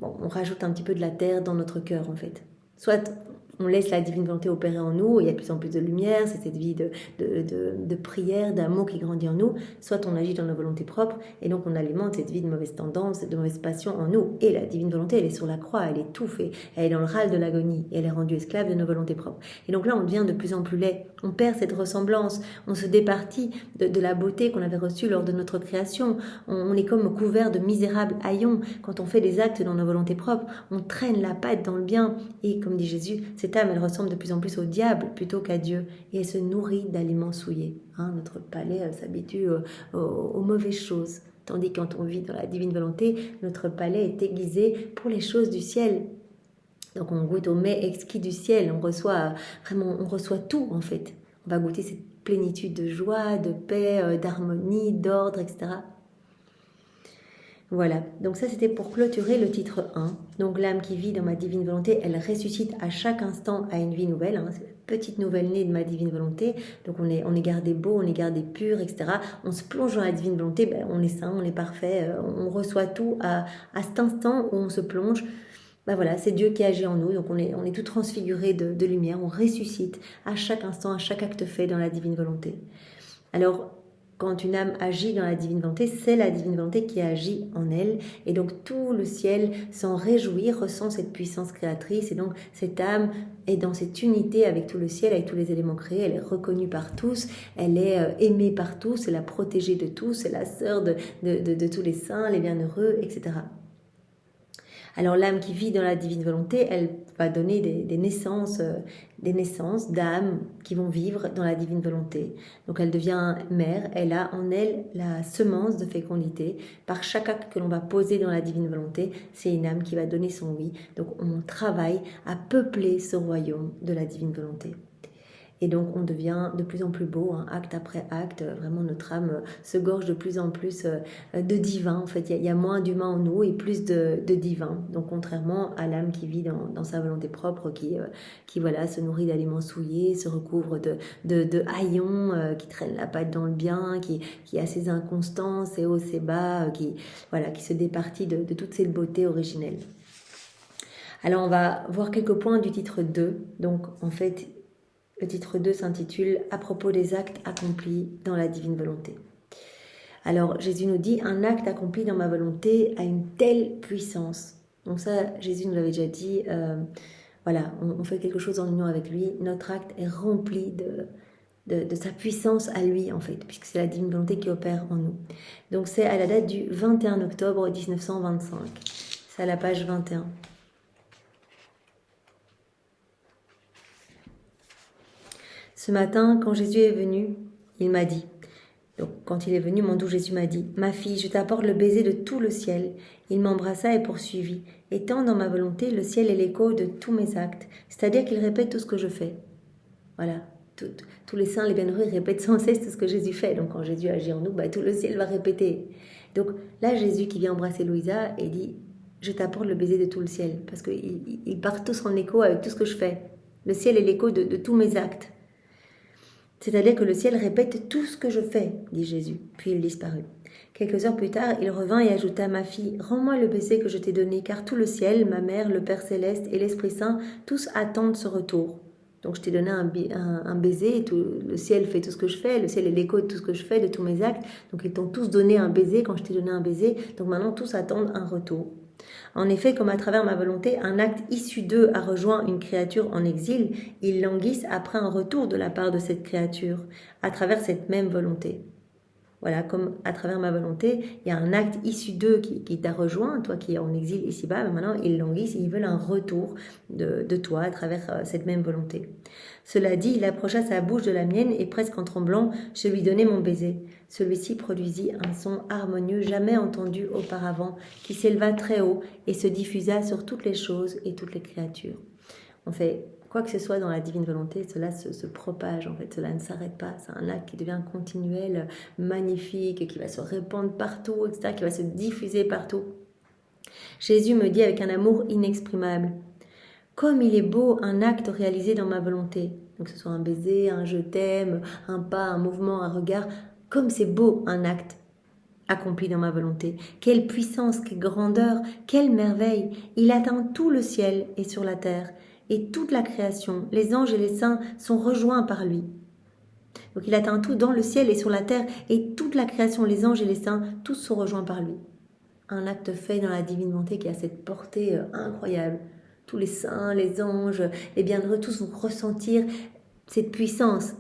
bon, on rajoute un petit peu de la terre dans notre cœur, en fait. Soit on laisse la divine volonté opérer en nous, il y a de plus en plus de lumière, c'est cette vie de prière, d'amour qui grandit en nous, soit on agit dans nos volontés propres, et donc on alimente cette vie de mauvaise tendance, de mauvaise passion en nous, et la divine volonté, elle est sur la croix, elle étouffe, elle est dans le râle de l'agonie, et elle est rendue esclave de nos volontés propres. Et donc là, on devient de plus en plus laid, on perd cette ressemblance, on se départit de la beauté qu'on avait reçue lors de notre création, on est comme couvert de misérables haillons. Quand on fait des actes dans nos volontés propres, on traîne la patte dans le bien, et comme dit Jésus, cette âme, elle ressemble de plus en plus au diable plutôt qu'à Dieu, et elle se nourrit d'aliments souillés. Notre palais s'habitue aux mauvaises choses, tandis que quand on vit dans la divine volonté, notre palais est aiguisé pour les choses du ciel. Donc on goûte au mets exquis du ciel, on reçoit tout en fait. On va goûter cette plénitude de joie, de paix, d'harmonie, d'ordre, etc. Voilà, donc ça c'était pour clôturer le titre 1. Donc l'âme qui vit dans ma divine volonté, elle ressuscite à chaque instant à une vie nouvelle. C'est la petite nouvelle née de ma divine volonté. Donc on est gardé beau, on est gardé pur, etc. On se plonge dans la divine volonté, on est saint, on est parfait, on reçoit tout à cet instant où on se plonge. Voilà, c'est Dieu qui agit en nous, donc on est tout transfiguré de lumière, on ressuscite à chaque instant, à chaque acte fait dans la divine volonté. Alors, quand une âme agit dans la divine volonté, c'est la divine volonté qui agit en elle. Et donc, tout le ciel s'en réjouit, ressent cette puissance créatrice. Et donc, cette âme est dans cette unité avec tout le ciel, avec tous les éléments créés. Elle est reconnue par tous, elle est aimée par tous, c'est la protégée de tous, c'est la sœur de tous les saints, les bienheureux, etc. Alors l'âme qui vit dans la divine volonté, elle va donner des naissances d'âmes qui vont vivre dans la divine volonté. Donc elle devient mère, elle a en elle la semence de fécondité. Par chaque acte que l'on va poser dans la divine volonté, c'est une âme qui va donner son oui. Donc on travaille à peupler ce royaume de la divine volonté. Et donc, on devient de plus en plus beau, hein, acte après acte. Vraiment, notre âme se gorge de plus en plus de divin. En fait, il y a moins d'humain en nous et plus de divin. Donc, contrairement à l'âme qui vit dans sa volonté propre, qui voilà, se nourrit d'aliments souillés, se recouvre de haillons, qui traîne la patte dans le bien, qui a ses inconstances, ses hauts, ses bas, qui se départit de toute cette beauté originelle. Alors, on va voir quelques points du titre 2. Donc, en fait, le titre 2 s'intitule « À propos des actes accomplis dans la divine volonté ». Alors, Jésus nous dit « Un acte accompli dans ma volonté a une telle puissance ». Donc ça, Jésus nous l'avait déjà dit. On fait quelque chose en union avec lui. Notre acte est rempli de sa puissance à lui, en fait, puisque c'est la divine volonté qui opère en nous. Donc c'est à la date du 21 octobre 1925. C'est à la page 21. Ce matin, quand Jésus est venu, il m'a dit, donc quand il est venu, mon doux Jésus m'a dit, « Ma fille, je t'apporte le baiser de tout le ciel. » Il m'embrassa et poursuivit, « Étant dans ma volonté, le ciel est l'écho de tous mes actes. » C'est-à-dire qu'il répète tout ce que je fais. Voilà, tous les saints, les bienheureux, répètent sans cesse tout ce que Jésus fait. Donc quand Jésus agit en nous, tout le ciel va répéter. Donc là, Jésus qui vient embrasser Louisa et dit, « Je t'apporte le baiser de tout le ciel. » Parce qu'ils partent tous en écho avec tout ce que je fais. Le ciel est l'écho de tous mes actes. C'est-à-dire que le ciel répète tout ce que je fais, dit Jésus. Puis il disparut. Quelques heures plus tard, il revint et ajouta, « Ma fille, rends-moi le baiser que je t'ai donné, car tout le ciel, ma mère, le Père Céleste et l'Esprit Saint, tous attendent ce retour. » Donc je t'ai donné un baiser, et le ciel fait tout ce que je fais, le ciel est l'écho de tout ce que je fais, de tous mes actes. Donc ils t'ont tous donné un baiser quand je t'ai donné un baiser. Donc maintenant, tous attendent un retour. En effet, comme à travers ma volonté, un acte issu d'eux a rejoint une créature en exil, ils languissent après un retour de la part de cette créature, à travers cette même volonté. Voilà, comme à travers ma volonté, il y a un acte issu d'eux qui t'a rejoint, toi qui es en exil ici-bas, mais maintenant ils languissent, ils veulent un retour de toi à travers cette même volonté. Cela dit, il approcha sa bouche de la mienne et presque en tremblant, je lui donnai mon baiser. Celui-ci produisit un son harmonieux jamais entendu auparavant, qui s'éleva très haut et se diffusa sur toutes les choses et toutes les créatures. En fait, quoi que ce soit dans la divine volonté, cela se propage, en fait, cela ne s'arrête pas. C'est un acte qui devient continuel, magnifique, qui va se répandre partout, etc., qui va se diffuser partout. Jésus me dit avec un amour inexprimable, « Comme il est beau un acte réalisé dans ma volonté, » donc que ce soit un baiser, un je t'aime, un pas, un mouvement, un regard, comme c'est beau un acte accompli dans ma volonté. Quelle puissance, quelle grandeur, quelle merveille. Il atteint tout le ciel et sur la terre. Et toute la création, les anges et les saints sont rejoints par lui. Donc il atteint tout dans le ciel et sur la terre, et toute la création, les anges et les saints, tous sont rejoints par lui. Un acte fait dans la divine volonté qui a cette portée incroyable. Tous les saints, les anges, les bienheureux, tous vont ressentir cette puissance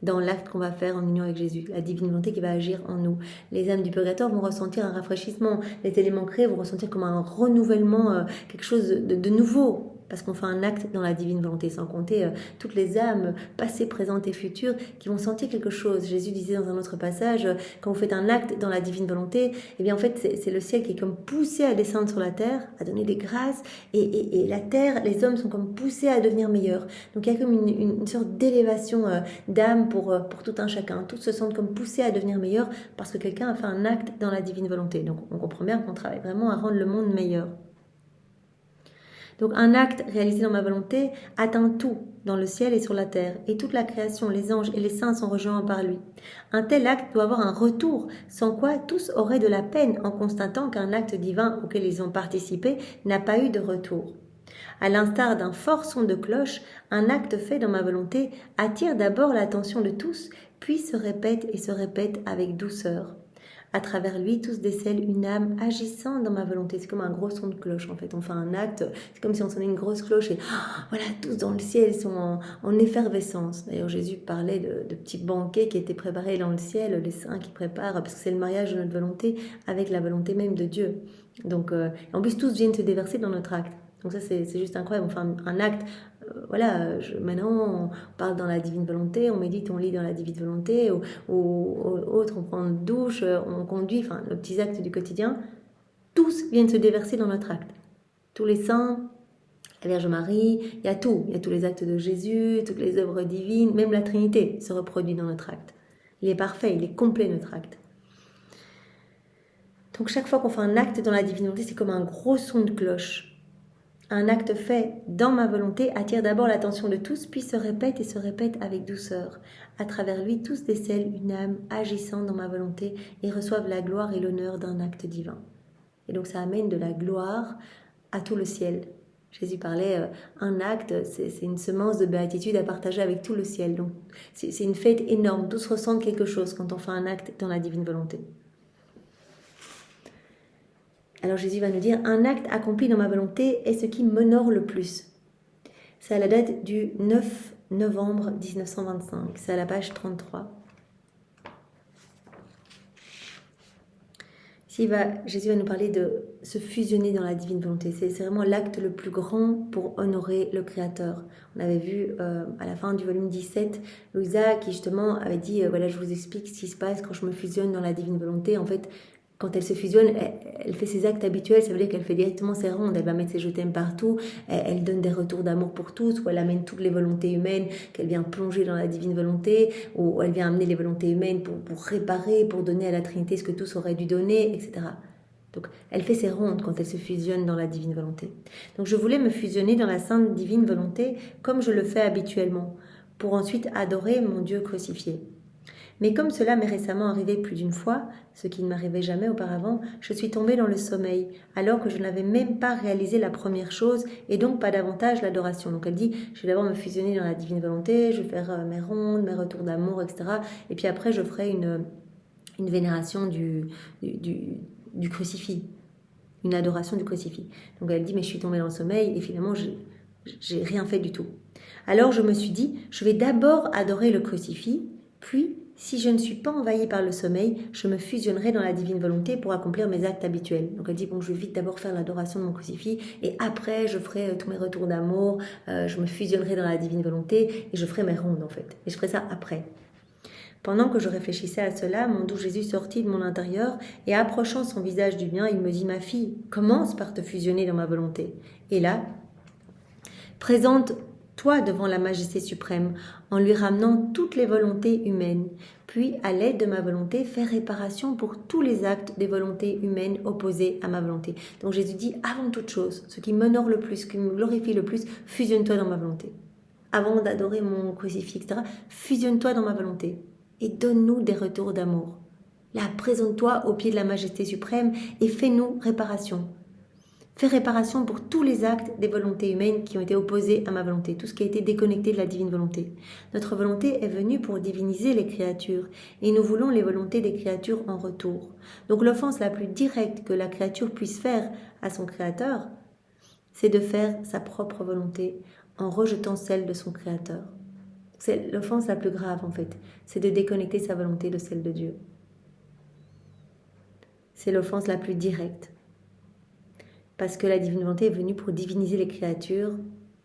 dans l'acte qu'on va faire en union avec Jésus, la divine volonté qui va agir en nous. Les âmes du purgatoire vont ressentir un rafraîchissement, les éléments créés vont ressentir comme un renouvellement, quelque chose de nouveau, parce qu'on fait un acte dans la divine volonté, sans compter toutes les âmes passées, présentes et futures qui vont sentir quelque chose. Jésus disait dans un autre passage, quand vous faites un acte dans la divine volonté, eh bien en fait c'est le ciel qui est comme poussé à descendre sur la terre, à donner des grâces, et la terre, les hommes sont comme poussés à devenir meilleurs. Donc il y a comme une sorte d'élévation d'âme pour tout un chacun. Tous se sentent comme poussés à devenir meilleurs parce que quelqu'un a fait un acte dans la divine volonté. Donc on comprend bien qu'on travaille vraiment à rendre le monde meilleur. Donc un acte réalisé dans ma volonté atteint tout dans le ciel et sur la terre, et toute la création, les anges et les saints sont rejoints par lui. Un tel acte doit avoir un retour, sans quoi tous auraient de la peine en constatant qu'un acte divin auquel ils ont participé n'a pas eu de retour. À l'instar d'un fort son de cloche, un acte fait dans ma volonté attire d'abord l'attention de tous, puis se répète et se répète avec douceur. À travers lui, tous décèlent une âme agissant dans ma volonté. C'est comme un gros son de cloche, en fait. On fait un acte, c'est comme si on sonnait une grosse cloche et voilà, tous dans le ciel sont en effervescence. D'ailleurs, Jésus parlait de petits banquets qui étaient préparés dans le ciel, les saints qui préparent, parce que c'est le mariage de notre volonté avec la volonté même de Dieu. Donc, en plus, tous viennent se déverser dans notre acte. Donc ça, c'est juste incroyable. On fait un acte. Maintenant, on parle dans la divine volonté, on médite, on lit dans la divine volonté, ou autre, on prend une douche, on conduit, enfin, nos petits actes du quotidien. Tous viennent se déverser dans notre acte. Tous les saints, la Vierge Marie, il y a tout. Il y a tous les actes de Jésus, toutes les œuvres divines, même la Trinité se reproduit dans notre acte. Il est parfait, il est complet, notre acte. Donc chaque fois qu'on fait un acte dans la divine volonté, c'est comme un gros son de cloche. Un acte fait dans ma volonté attire d'abord l'attention de tous, puis se répète et se répète avec douceur. À travers lui, tous décèlent une âme agissant dans ma volonté et reçoivent la gloire et l'honneur d'un acte divin. Et donc ça amène de la gloire à tout le ciel. Jésus parlait, un acte, c'est une semence de béatitude à partager avec tout le ciel. Donc c'est une fête énorme, tous ressentent quelque chose quand on fait un acte dans la divine volonté. Alors Jésus va nous dire, un acte accompli dans ma volonté est ce qui m'honore le plus. C'est à la date du 9 novembre 1925, c'est à la page 33. Ici, Jésus va nous parler de se fusionner dans la divine volonté. C'est vraiment l'acte le plus grand pour honorer le Créateur. On avait vu à la fin du volume 17, Louisa qui justement avait dit, voilà, je vous explique ce qui se passe quand je me fusionne dans la divine volonté. En fait, quand elle se fusionne, elle fait ses actes habituels, ça veut dire qu'elle fait directement ses rondes, elle va mettre ses je t'aime partout, elle donne des retours d'amour pour tous, ou elle amène toutes les volontés humaines, qu'elle vient plonger dans la divine volonté, ou elle vient amener les volontés humaines pour réparer, pour donner à la Trinité ce que tous auraient dû donner, etc. Donc elle fait ses rondes quand elle se fusionne dans la divine volonté. Donc je voulais me fusionner dans la sainte divine volonté comme je le fais habituellement, pour ensuite adorer mon Dieu crucifié. Mais comme cela m'est récemment arrivé plus d'une fois, ce qui ne m'arrivait jamais auparavant, je suis tombée dans le sommeil, alors que je n'avais même pas réalisé la première chose, et donc pas davantage l'adoration. Donc elle dit, je vais d'abord me fusionner dans la divine volonté, je vais faire mes rondes, mes retours d'amour, etc. Et puis après, je ferai une vénération du crucifix, une adoration du crucifix. Donc elle dit, mais je suis tombée dans le sommeil, et finalement, j'ai rien fait du tout. Alors je me suis dit, je vais d'abord adorer le crucifix, puis si je ne suis pas envahie par le sommeil, je me fusionnerai dans la divine volonté pour accomplir mes actes habituels. Donc elle dit, bon, je vais vite d'abord faire l'adoration de mon crucifix et après je ferai tous mes retours d'amour, je me fusionnerai dans la divine volonté et je ferai mes rondes en fait. Et je ferai ça après. Pendant que je réfléchissais à cela, mon doux Jésus sortit de mon intérieur et approchant son visage du mien, il me dit, ma fille, commence par te fusionner dans ma volonté. Et là, présente-toi devant la majesté suprême en lui ramenant toutes les volontés humaines. Puis, à l'aide de ma volonté, fais réparation pour tous les actes des volontés humaines opposées à ma volonté. Donc Jésus dit, avant toute chose, ce qui m'honore le plus, ce qui me glorifie le plus, fusionne-toi dans ma volonté. Avant d'adorer mon crucifix, etc., fusionne-toi dans ma volonté et donne-nous des retours d'amour. Là, présente-toi au pied de la majesté suprême et fais-nous réparation. Fais réparation pour tous les actes des volontés humaines qui ont été opposés à ma volonté, tout ce qui a été déconnecté de la divine volonté. Notre volonté est venue pour diviniser les créatures et nous voulons les volontés des créatures en retour. Donc l'offense la plus directe que la créature puisse faire à son créateur, c'est de faire sa propre volonté en rejetant celle de son créateur. C'est l'offense la plus grave en fait, c'est de déconnecter sa volonté de celle de Dieu. C'est l'offense la plus directe. Parce que la divine volonté est venue pour diviniser les créatures,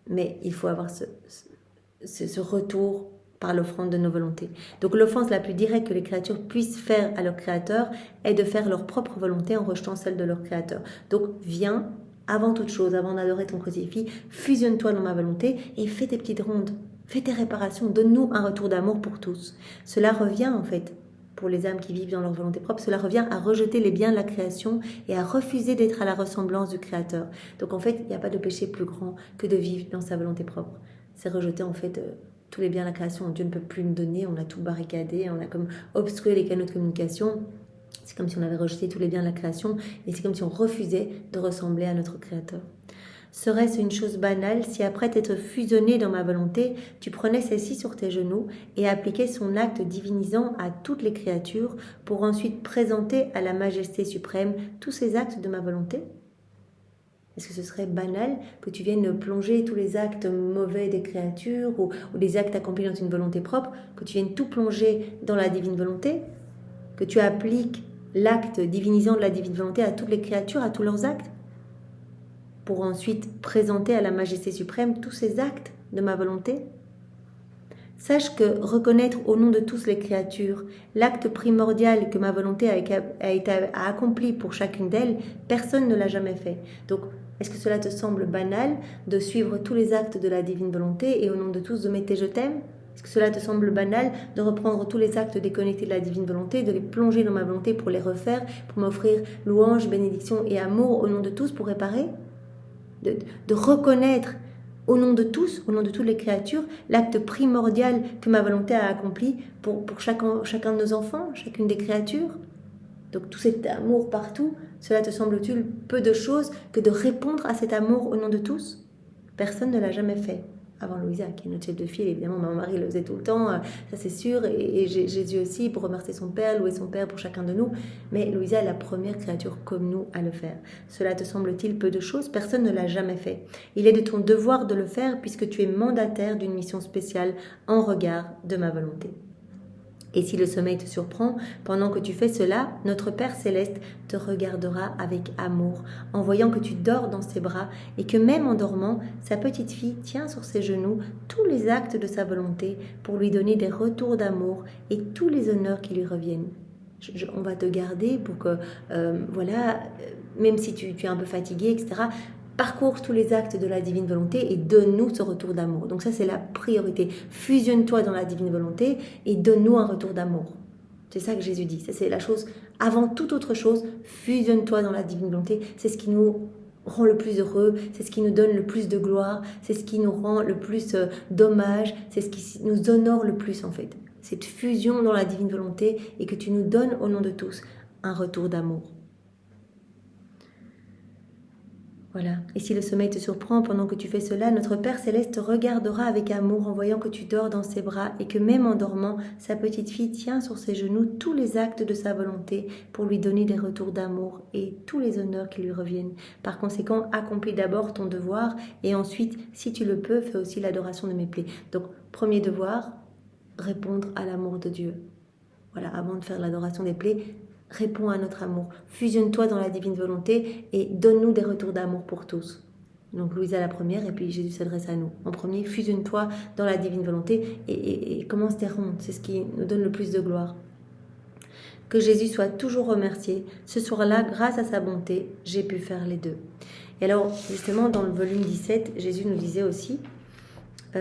mais il faut avoir ce retour par l'offrande de nos volontés. Donc l'offense la plus directe que les créatures puissent faire à leur créateur est de faire leur propre volonté en rejetant celle de leur créateur. Donc viens, avant toute chose, avant d'adorer ton crucifix, fusionne-toi dans ma volonté et fais tes petites rondes, fais tes réparations, donne-nous un retour d'amour pour tous. Cela revient en fait, pour les âmes qui vivent dans leur volonté propre, cela revient à rejeter les biens de la création et à refuser d'être à la ressemblance du Créateur. Donc en fait, il n'y a pas de péché plus grand que de vivre dans sa volonté propre. C'est rejeter en fait tous les biens de la création. Dieu ne peut plus nous donner, on a tout barricadé, on a comme obstrué les canaux de communication. C'est comme si on avait rejeté tous les biens de la création et c'est comme si on refusait de ressembler à notre Créateur. Serait-ce une chose banale si après t'être fusionné dans ma volonté, tu prenais celle-ci sur tes genoux et appliquais son acte divinisant à toutes les créatures pour ensuite présenter à la majesté suprême tous ces actes de ma volonté? Est-ce que ce serait banal que tu viennes plonger tous les actes mauvais des créatures ou des actes accomplis dans une volonté propre, que tu viennes tout plonger dans la divine volonté, que tu appliques l'acte divinisant de la divine volonté à toutes les créatures, à tous leurs actes, pour ensuite présenter à la majesté suprême tous ces actes de ma volonté? Sache que reconnaître au nom de tous les créatures l'acte primordial que ma volonté a accompli pour chacune d'elles, personne ne l'a jamais fait. Donc, est-ce que cela te semble banal de suivre tous les actes de la divine volonté et au nom de tous de mettre je t'aime? Est-ce que cela te semble banal de reprendre tous les actes déconnectés de la divine volonté, de les plonger dans ma volonté pour les refaire, pour m'offrir louange, bénédiction et amour au nom de tous pour réparer? De reconnaître au nom de tous, au nom de toutes les créatures, l'acte primordial que ma volonté a accompli pour chacun de nos enfants, chacune des créatures. Donc tout cet amour partout, cela te semble-t-il peu de choses que de répondre à cet amour au nom de tous? Personne ne l'a jamais fait. Avant Louisa, qui est notre chef de file, évidemment, mon mari le faisait tout le temps, ça c'est sûr, et Jésus aussi, pour remercier son Père, louer son Père pour chacun de nous. Mais Louisa est la première créature comme nous à le faire. Cela te semble-t-il peu de choses? Personne ne l'a jamais fait. Il est de ton devoir de le faire puisque tu es mandataire d'une mission spéciale en regard de ma volonté. Et si le sommeil te surprend, pendant que tu fais cela, notre Père Céleste te regardera avec amour, en voyant que tu dors dans ses bras et que même en dormant, sa petite fille tient sur ses genoux tous les actes de sa volonté pour lui donner des retours d'amour et tous les honneurs qui lui reviennent. On va te garder pour que, même si tu es un peu fatigué, etc., parcours tous les actes de la divine volonté et donne-nous ce retour d'amour. Donc ça, c'est la priorité. Fusionne-toi dans la divine volonté et donne-nous un retour d'amour. C'est ça que Jésus dit. Ça, c'est la chose, avant toute autre chose, fusionne-toi dans la divine volonté. C'est ce qui nous rend le plus heureux, c'est ce qui nous donne le plus de gloire, c'est ce qui nous rend le plus d'hommage, c'est ce qui nous honore le plus en fait. Cette fusion dans la divine volonté et que tu nous donnes au nom de tous un retour d'amour. Voilà. Et si le sommeil te surprend pendant que tu fais cela, notre Père Céleste te regardera avec amour en voyant que tu dors dans ses bras et que même en dormant, sa petite fille tient sur ses genoux tous les actes de sa volonté pour lui donner des retours d'amour et tous les honneurs qui lui reviennent. Par conséquent, accomplis d'abord ton devoir et ensuite, si tu le peux, fais aussi l'adoration de mes plaies. Donc, premier devoir, répondre à l'amour de Dieu. Voilà, avant de faire l'adoration des plaies, réponds à notre amour, fusionne-toi dans la divine volonté et donne-nous des retours d'amour pour tous. Donc Louisa la première et puis Jésus s'adresse à nous. En premier, fusionne-toi dans la divine volonté et commence tes rondes, c'est ce qui nous donne le plus de gloire. Que Jésus soit toujours remercié. Ce soir-là, grâce à sa bonté, j'ai pu faire les deux. Et alors, justement, dans le volume 17, Jésus nous disait aussi,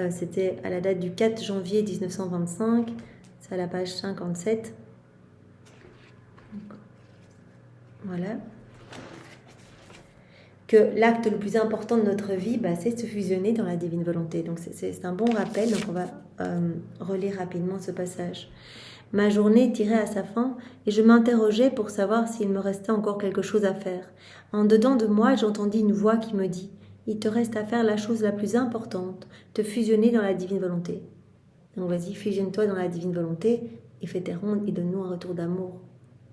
c'était à la date du 4 janvier 1925, c'est à la page 57, voilà, que l'acte le plus important de notre vie, c'est de se fusionner dans la divine volonté. Donc c'est un bon rappel, donc on va relire rapidement ce passage. Ma journée tirait à sa fin et je m'interrogeais pour savoir s'il me restait encore quelque chose à faire. En dedans de moi, j'entendis une voix qui me dit « Il te reste à faire la chose la plus importante, te fusionner dans la divine volonté. » Donc vas-y, fusionne-toi dans la divine volonté et fais tes rondes et donne-nous un retour d'amour.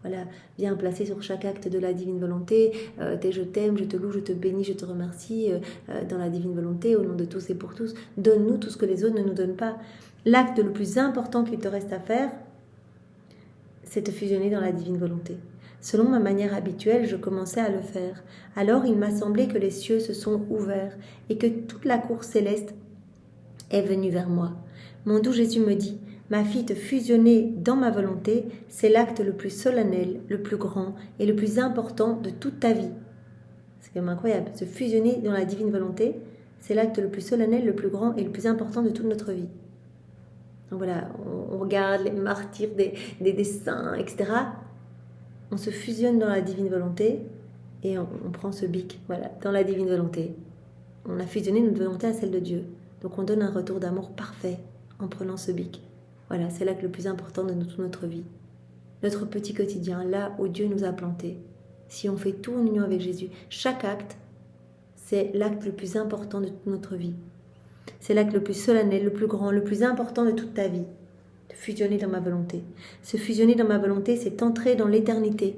Voilà, viens placer sur chaque acte de la divine volonté, tes je t'aime, je te loue, je te bénis, je te remercie, dans la divine volonté, au nom de tous et pour tous. Donne-nous tout ce que les autres ne nous donnent pas. L'acte le plus important qu'il te reste à faire, c'est te fusionner dans la divine volonté. Selon ma manière habituelle, je commençais à le faire. Alors il m'a semblé que les cieux se sont ouverts et que toute la cour céleste est venue vers moi. Mon doux Jésus me dit: ma fille, te fusionner dans ma volonté, c'est l'acte le plus solennel, le plus grand et le plus important de toute ta vie. C'est quand même incroyable. Se fusionner dans la divine volonté, c'est l'acte le plus solennel, le plus grand et le plus important de toute notre vie. Donc voilà, on regarde les martyrs des saints, etc. On se fusionne dans la divine volonté et on prend ce bic, voilà, dans la divine volonté. On a fusionné notre volonté à celle de Dieu. Donc on donne un retour d'amour parfait en prenant ce bic. Voilà, c'est l'acte le plus important de toute notre vie. Notre petit quotidien, là où Dieu nous a plantés. Si on fait tout en union avec Jésus, chaque acte, c'est l'acte le plus important de toute notre vie. C'est l'acte le plus solennel, le plus grand, le plus important de toute ta vie. De fusionner dans ma volonté. Se fusionner dans ma volonté, c'est entrer dans l'éternité,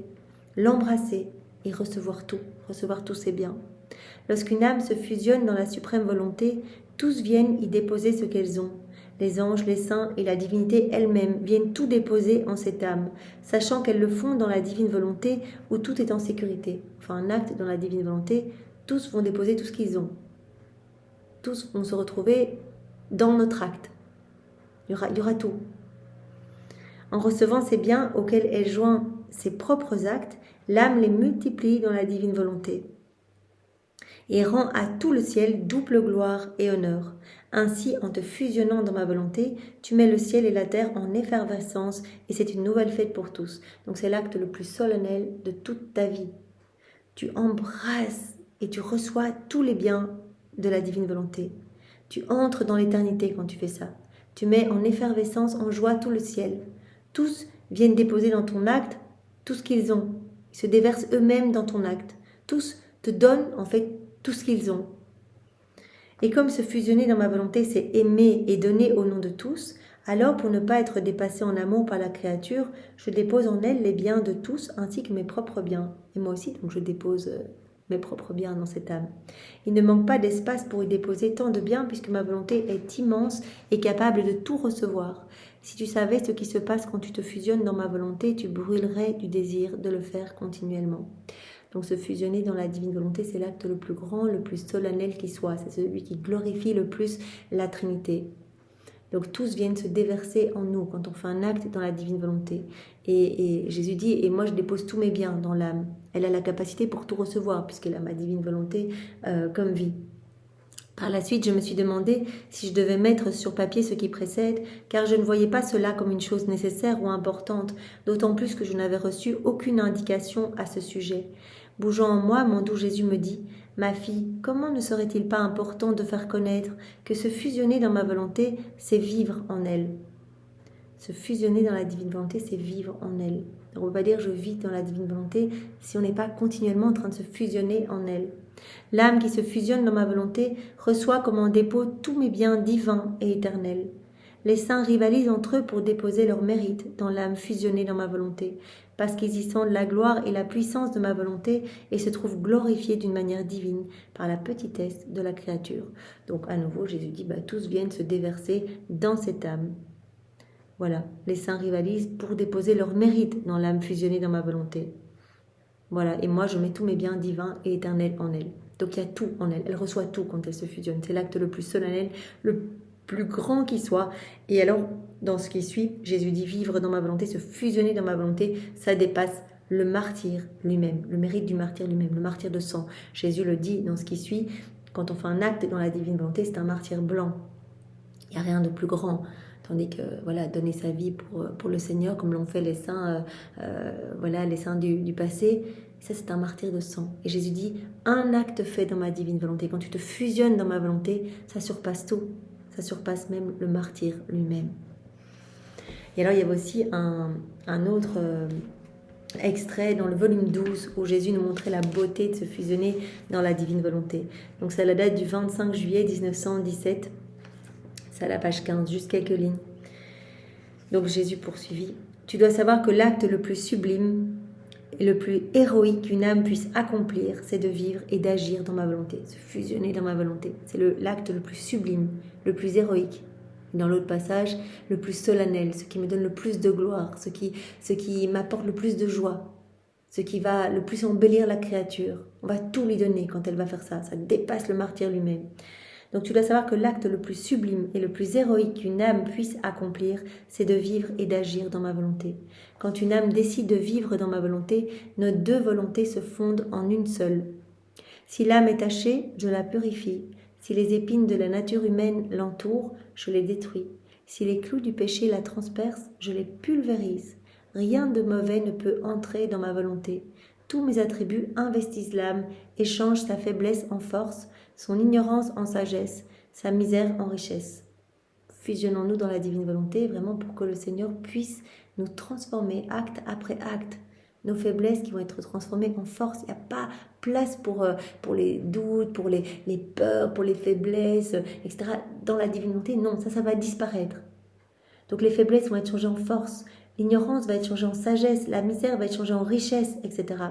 l'embrasser et recevoir tous ses biens. Lorsqu'une âme se fusionne dans la suprême volonté, tous viennent y déposer ce qu'elles ont. Les anges, les saints et la divinité elle-même viennent tout déposer en cette âme, sachant qu'elles le font dans la divine volonté où tout est en sécurité. Enfin, un acte dans la divine volonté, tous vont déposer tout ce qu'ils ont. Tous vont se retrouver dans notre acte. Il y aura tout. En recevant ces biens auxquels elle joint ses propres actes, l'âme les multiplie dans la divine volonté et rend à tout le ciel double gloire et honneur. Ainsi, en te fusionnant dans ma volonté, tu mets le ciel et la terre en effervescence et c'est une nouvelle fête pour tous. Donc c'est l'acte le plus solennel de toute ta vie. Tu embrasses et tu reçois tous les biens de la divine volonté. Tu entres dans l'éternité quand tu fais ça. Tu mets en effervescence, en joie tout le ciel. Tous viennent déposer dans ton acte tout ce qu'ils ont. Ils se déversent eux-mêmes dans ton acte. Tous te donnent en fait tout ce qu'ils ont. Et comme se fusionner dans ma volonté, c'est aimer et donner au nom de tous, alors pour ne pas être dépassé en amour par la créature, je dépose en elle les biens de tous ainsi que mes propres biens. Et moi aussi, donc je dépose mes propres biens dans cette âme. Il ne manque pas d'espace pour y déposer tant de biens puisque ma volonté est immense et capable de tout recevoir. Si tu savais ce qui se passe quand tu te fusionnes dans ma volonté, tu brûlerais du désir de le faire continuellement. Donc se fusionner dans la divine volonté, c'est l'acte le plus grand, le plus solennel qui soit. C'est celui qui glorifie le plus la Trinité. Donc tous viennent se déverser en nous quand on fait un acte dans la divine volonté. Et Jésus dit, et moi je dépose tous mes biens dans l'âme. Elle a la capacité pour tout recevoir puisqu'elle a ma divine volonté comme vie. Par la suite, je me suis demandé si je devais mettre sur papier ce qui précède, car je ne voyais pas cela comme une chose nécessaire ou importante, d'autant plus que je n'avais reçu aucune indication à ce sujet. Bougeant en moi, mon doux Jésus me dit « Ma fille, comment ne serait-il pas important de faire connaître que se fusionner dans ma volonté, c'est vivre en elle ?» Se fusionner dans la divine volonté, c'est vivre en elle. On ne peut pas dire « je vis dans la divine volonté » si on n'est pas continuellement en train de se fusionner en elle. L'âme qui se fusionne dans ma volonté reçoit comme en dépôt tous mes biens divins et éternels. Les saints rivalisent entre eux pour déposer leur mérite dans l'âme fusionnée dans ma volonté, parce qu'ils y sentent la gloire et la puissance de ma volonté et se trouvent glorifiés d'une manière divine par la petitesse de la créature. Donc à nouveau, Jésus dit, tous viennent se déverser dans cette âme. Voilà, les saints rivalisent pour déposer leur mérite dans l'âme fusionnée dans ma volonté. Voilà, et moi je mets tous mes biens divins et éternels en elle. Donc il y a tout en elle, elle reçoit tout quand elle se fusionne. C'est l'acte le plus solennel, le plus grand qui soit. Et alors, dans ce qui suit, Jésus dit vivre dans ma volonté, se fusionner dans ma volonté, ça dépasse le martyr lui-même, le mérite du martyr lui-même, le martyr de sang. Jésus le dit dans ce qui suit, quand on fait un acte dans la divine volonté, c'est un martyr blanc. Il n'y a rien de plus grand. Tandis que, voilà, donner sa vie pour le Seigneur, comme l'ont fait les saints, les saints du passé, ça c'est un martyr de sang. Et Jésus dit, un acte fait dans ma divine volonté, quand tu te fusionnes dans ma volonté, ça surpasse tout. Ça surpasse même le martyr lui-même. Et alors il y avait aussi un autre extrait dans le volume 12 où Jésus nous montrait la beauté de se fusionner dans la divine volonté. Donc c'est la date du 25 juillet 1917. C'est à la page 15, juste quelques lignes. Donc Jésus poursuivit. Tu dois savoir que l'acte le plus sublime et le plus héroïque qu'une âme puisse accomplir, c'est de vivre et d'agir dans ma volonté, se fusionner dans ma volonté. C'est l'acte le plus sublime, le plus héroïque. Dans l'autre passage, le plus solennel, ce qui me donne le plus de gloire, ce qui m'apporte le plus de joie, ce qui va le plus embellir la créature. On va tout lui donner quand elle va faire ça. Ça dépasse le martyr lui-même. Donc tu dois savoir que l'acte le plus sublime et le plus héroïque qu'une âme puisse accomplir, c'est de vivre et d'agir dans ma volonté. Quand une âme décide de vivre dans ma volonté, nos deux volontés se fondent en une seule. Si l'âme est tachée, je la purifie. Si les épines de la nature humaine l'entourent, je les détruis. Si les clous du péché la transpercent, je les pulvérise. Rien de mauvais ne peut entrer dans ma volonté. Tous mes attributs investissent l'âme et changent sa faiblesse en force, son ignorance en sagesse, sa misère en richesse. Fusionnons-nous dans la divine volonté, vraiment pour que le Seigneur puisse nous transformer acte après acte, nos faiblesses qui vont être transformées en force. Il n'y a pas place pour les doutes, pour les peurs, pour les faiblesses, etc. Dans la divine volonté, non, ça va disparaître. Donc les faiblesses vont être changées en force, l'ignorance va être changée en sagesse, la misère va être changée en richesse, etc.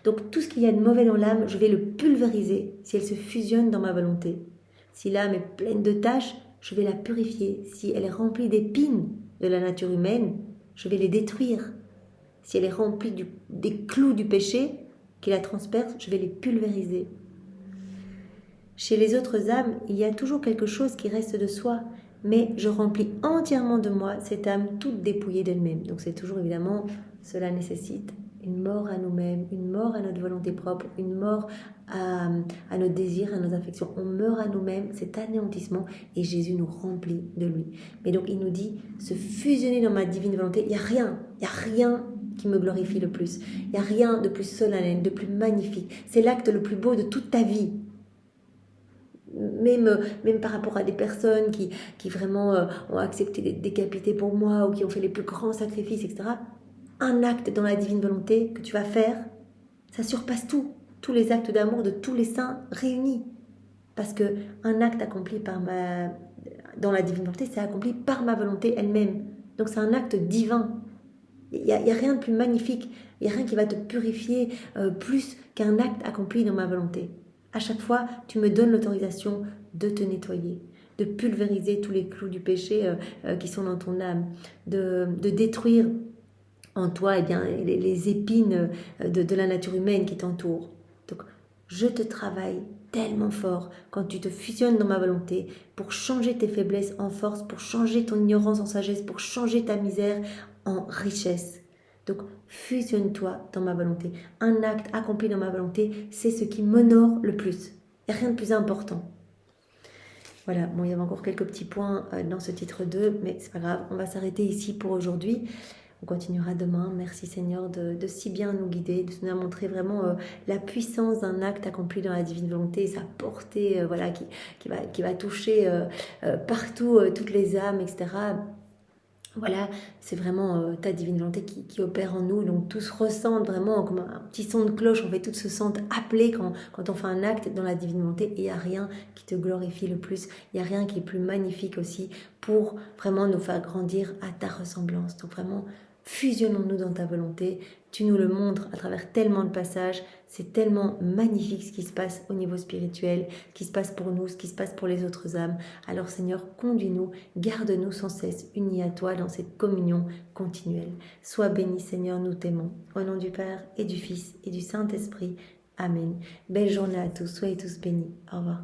Donc tout ce qu'il y a de mauvais dans l'âme, je vais le pulvériser si elle se fusionne dans ma volonté. Si l'âme est pleine de taches, je vais la purifier. Si elle est remplie d'épines de la nature humaine, je vais les détruire. Si elle est remplie des clous du péché qui la transpercent, je vais les pulvériser. Chez les autres âmes, il y a toujours quelque chose qui reste de soi, mais je remplis entièrement de moi cette âme toute dépouillée d'elle-même. Donc c'est toujours évidemment, cela nécessite une mort à nous-mêmes, une mort à notre volonté propre, une mort à nos désirs, à nos affections. On meurt à nous-mêmes, cet anéantissement, et Jésus nous remplit de lui. Mais donc il nous dit, se fusionner dans ma divine volonté, il n'y a rien qui me glorifie le plus. Il n'y a rien de plus solennel, de plus magnifique. C'est l'acte le plus beau de toute ta vie. Même par rapport à des personnes qui vraiment ont accepté d'être décapitées pour moi ou qui ont fait les plus grands sacrifices, etc. Un acte dans la divine volonté que tu vas faire, ça surpasse tous les actes d'amour de tous les saints réunis. Parce que un acte accompli dans la divine volonté, c'est accompli par ma volonté elle-même. Donc c'est un acte divin. Il n'y a rien de plus magnifique, il n'y a rien qui va te purifier plus qu'un acte accompli dans ma volonté. À chaque fois, tu me donnes l'autorisation de te nettoyer, de pulvériser tous les clous du péché qui sont dans ton âme, de détruire en toi les épines de la nature humaine qui t'entoure. Donc, je te travaille tellement fort quand tu te fusionnes dans ma volonté pour changer tes faiblesses en force, pour changer ton ignorance en sagesse, pour changer ta misère en richesse. Donc, fusionne-toi dans ma volonté. Un acte accompli dans ma volonté, c'est ce qui m'honore le plus. Il n'y a rien de plus important. Voilà, bon, il y avait encore quelques petits points dans ce titre 2, mais c'est pas grave, on va s'arrêter ici pour aujourd'hui. On continuera demain. Merci Seigneur de si bien nous guider, de nous montrer vraiment la puissance d'un acte accompli dans la divine volonté, sa portée qui va toucher partout toutes les âmes, etc. Voilà, c'est vraiment ta divine volonté qui opère en nous. Donc tous ressentent vraiment comme un petit son de cloche. En fait, tous se sentent appelés quand on fait un acte dans la divine volonté. Et il n'y a rien qui te glorifie le plus. Il n'y a rien qui est plus magnifique aussi pour vraiment nous faire grandir à ta ressemblance. Donc vraiment, fusionnons-nous dans ta volonté. Tu nous le montres à travers tellement de passages. C'est tellement magnifique ce qui se passe au niveau spirituel, ce qui se passe pour nous, ce qui se passe pour les autres âmes. Alors Seigneur, conduis-nous, garde-nous sans cesse unis à toi dans cette communion continuelle. Sois béni Seigneur, nous t'aimons. Au nom du Père et du Fils et du Saint-Esprit. Amen. Belle journée à tous, soyez tous bénis. Au revoir.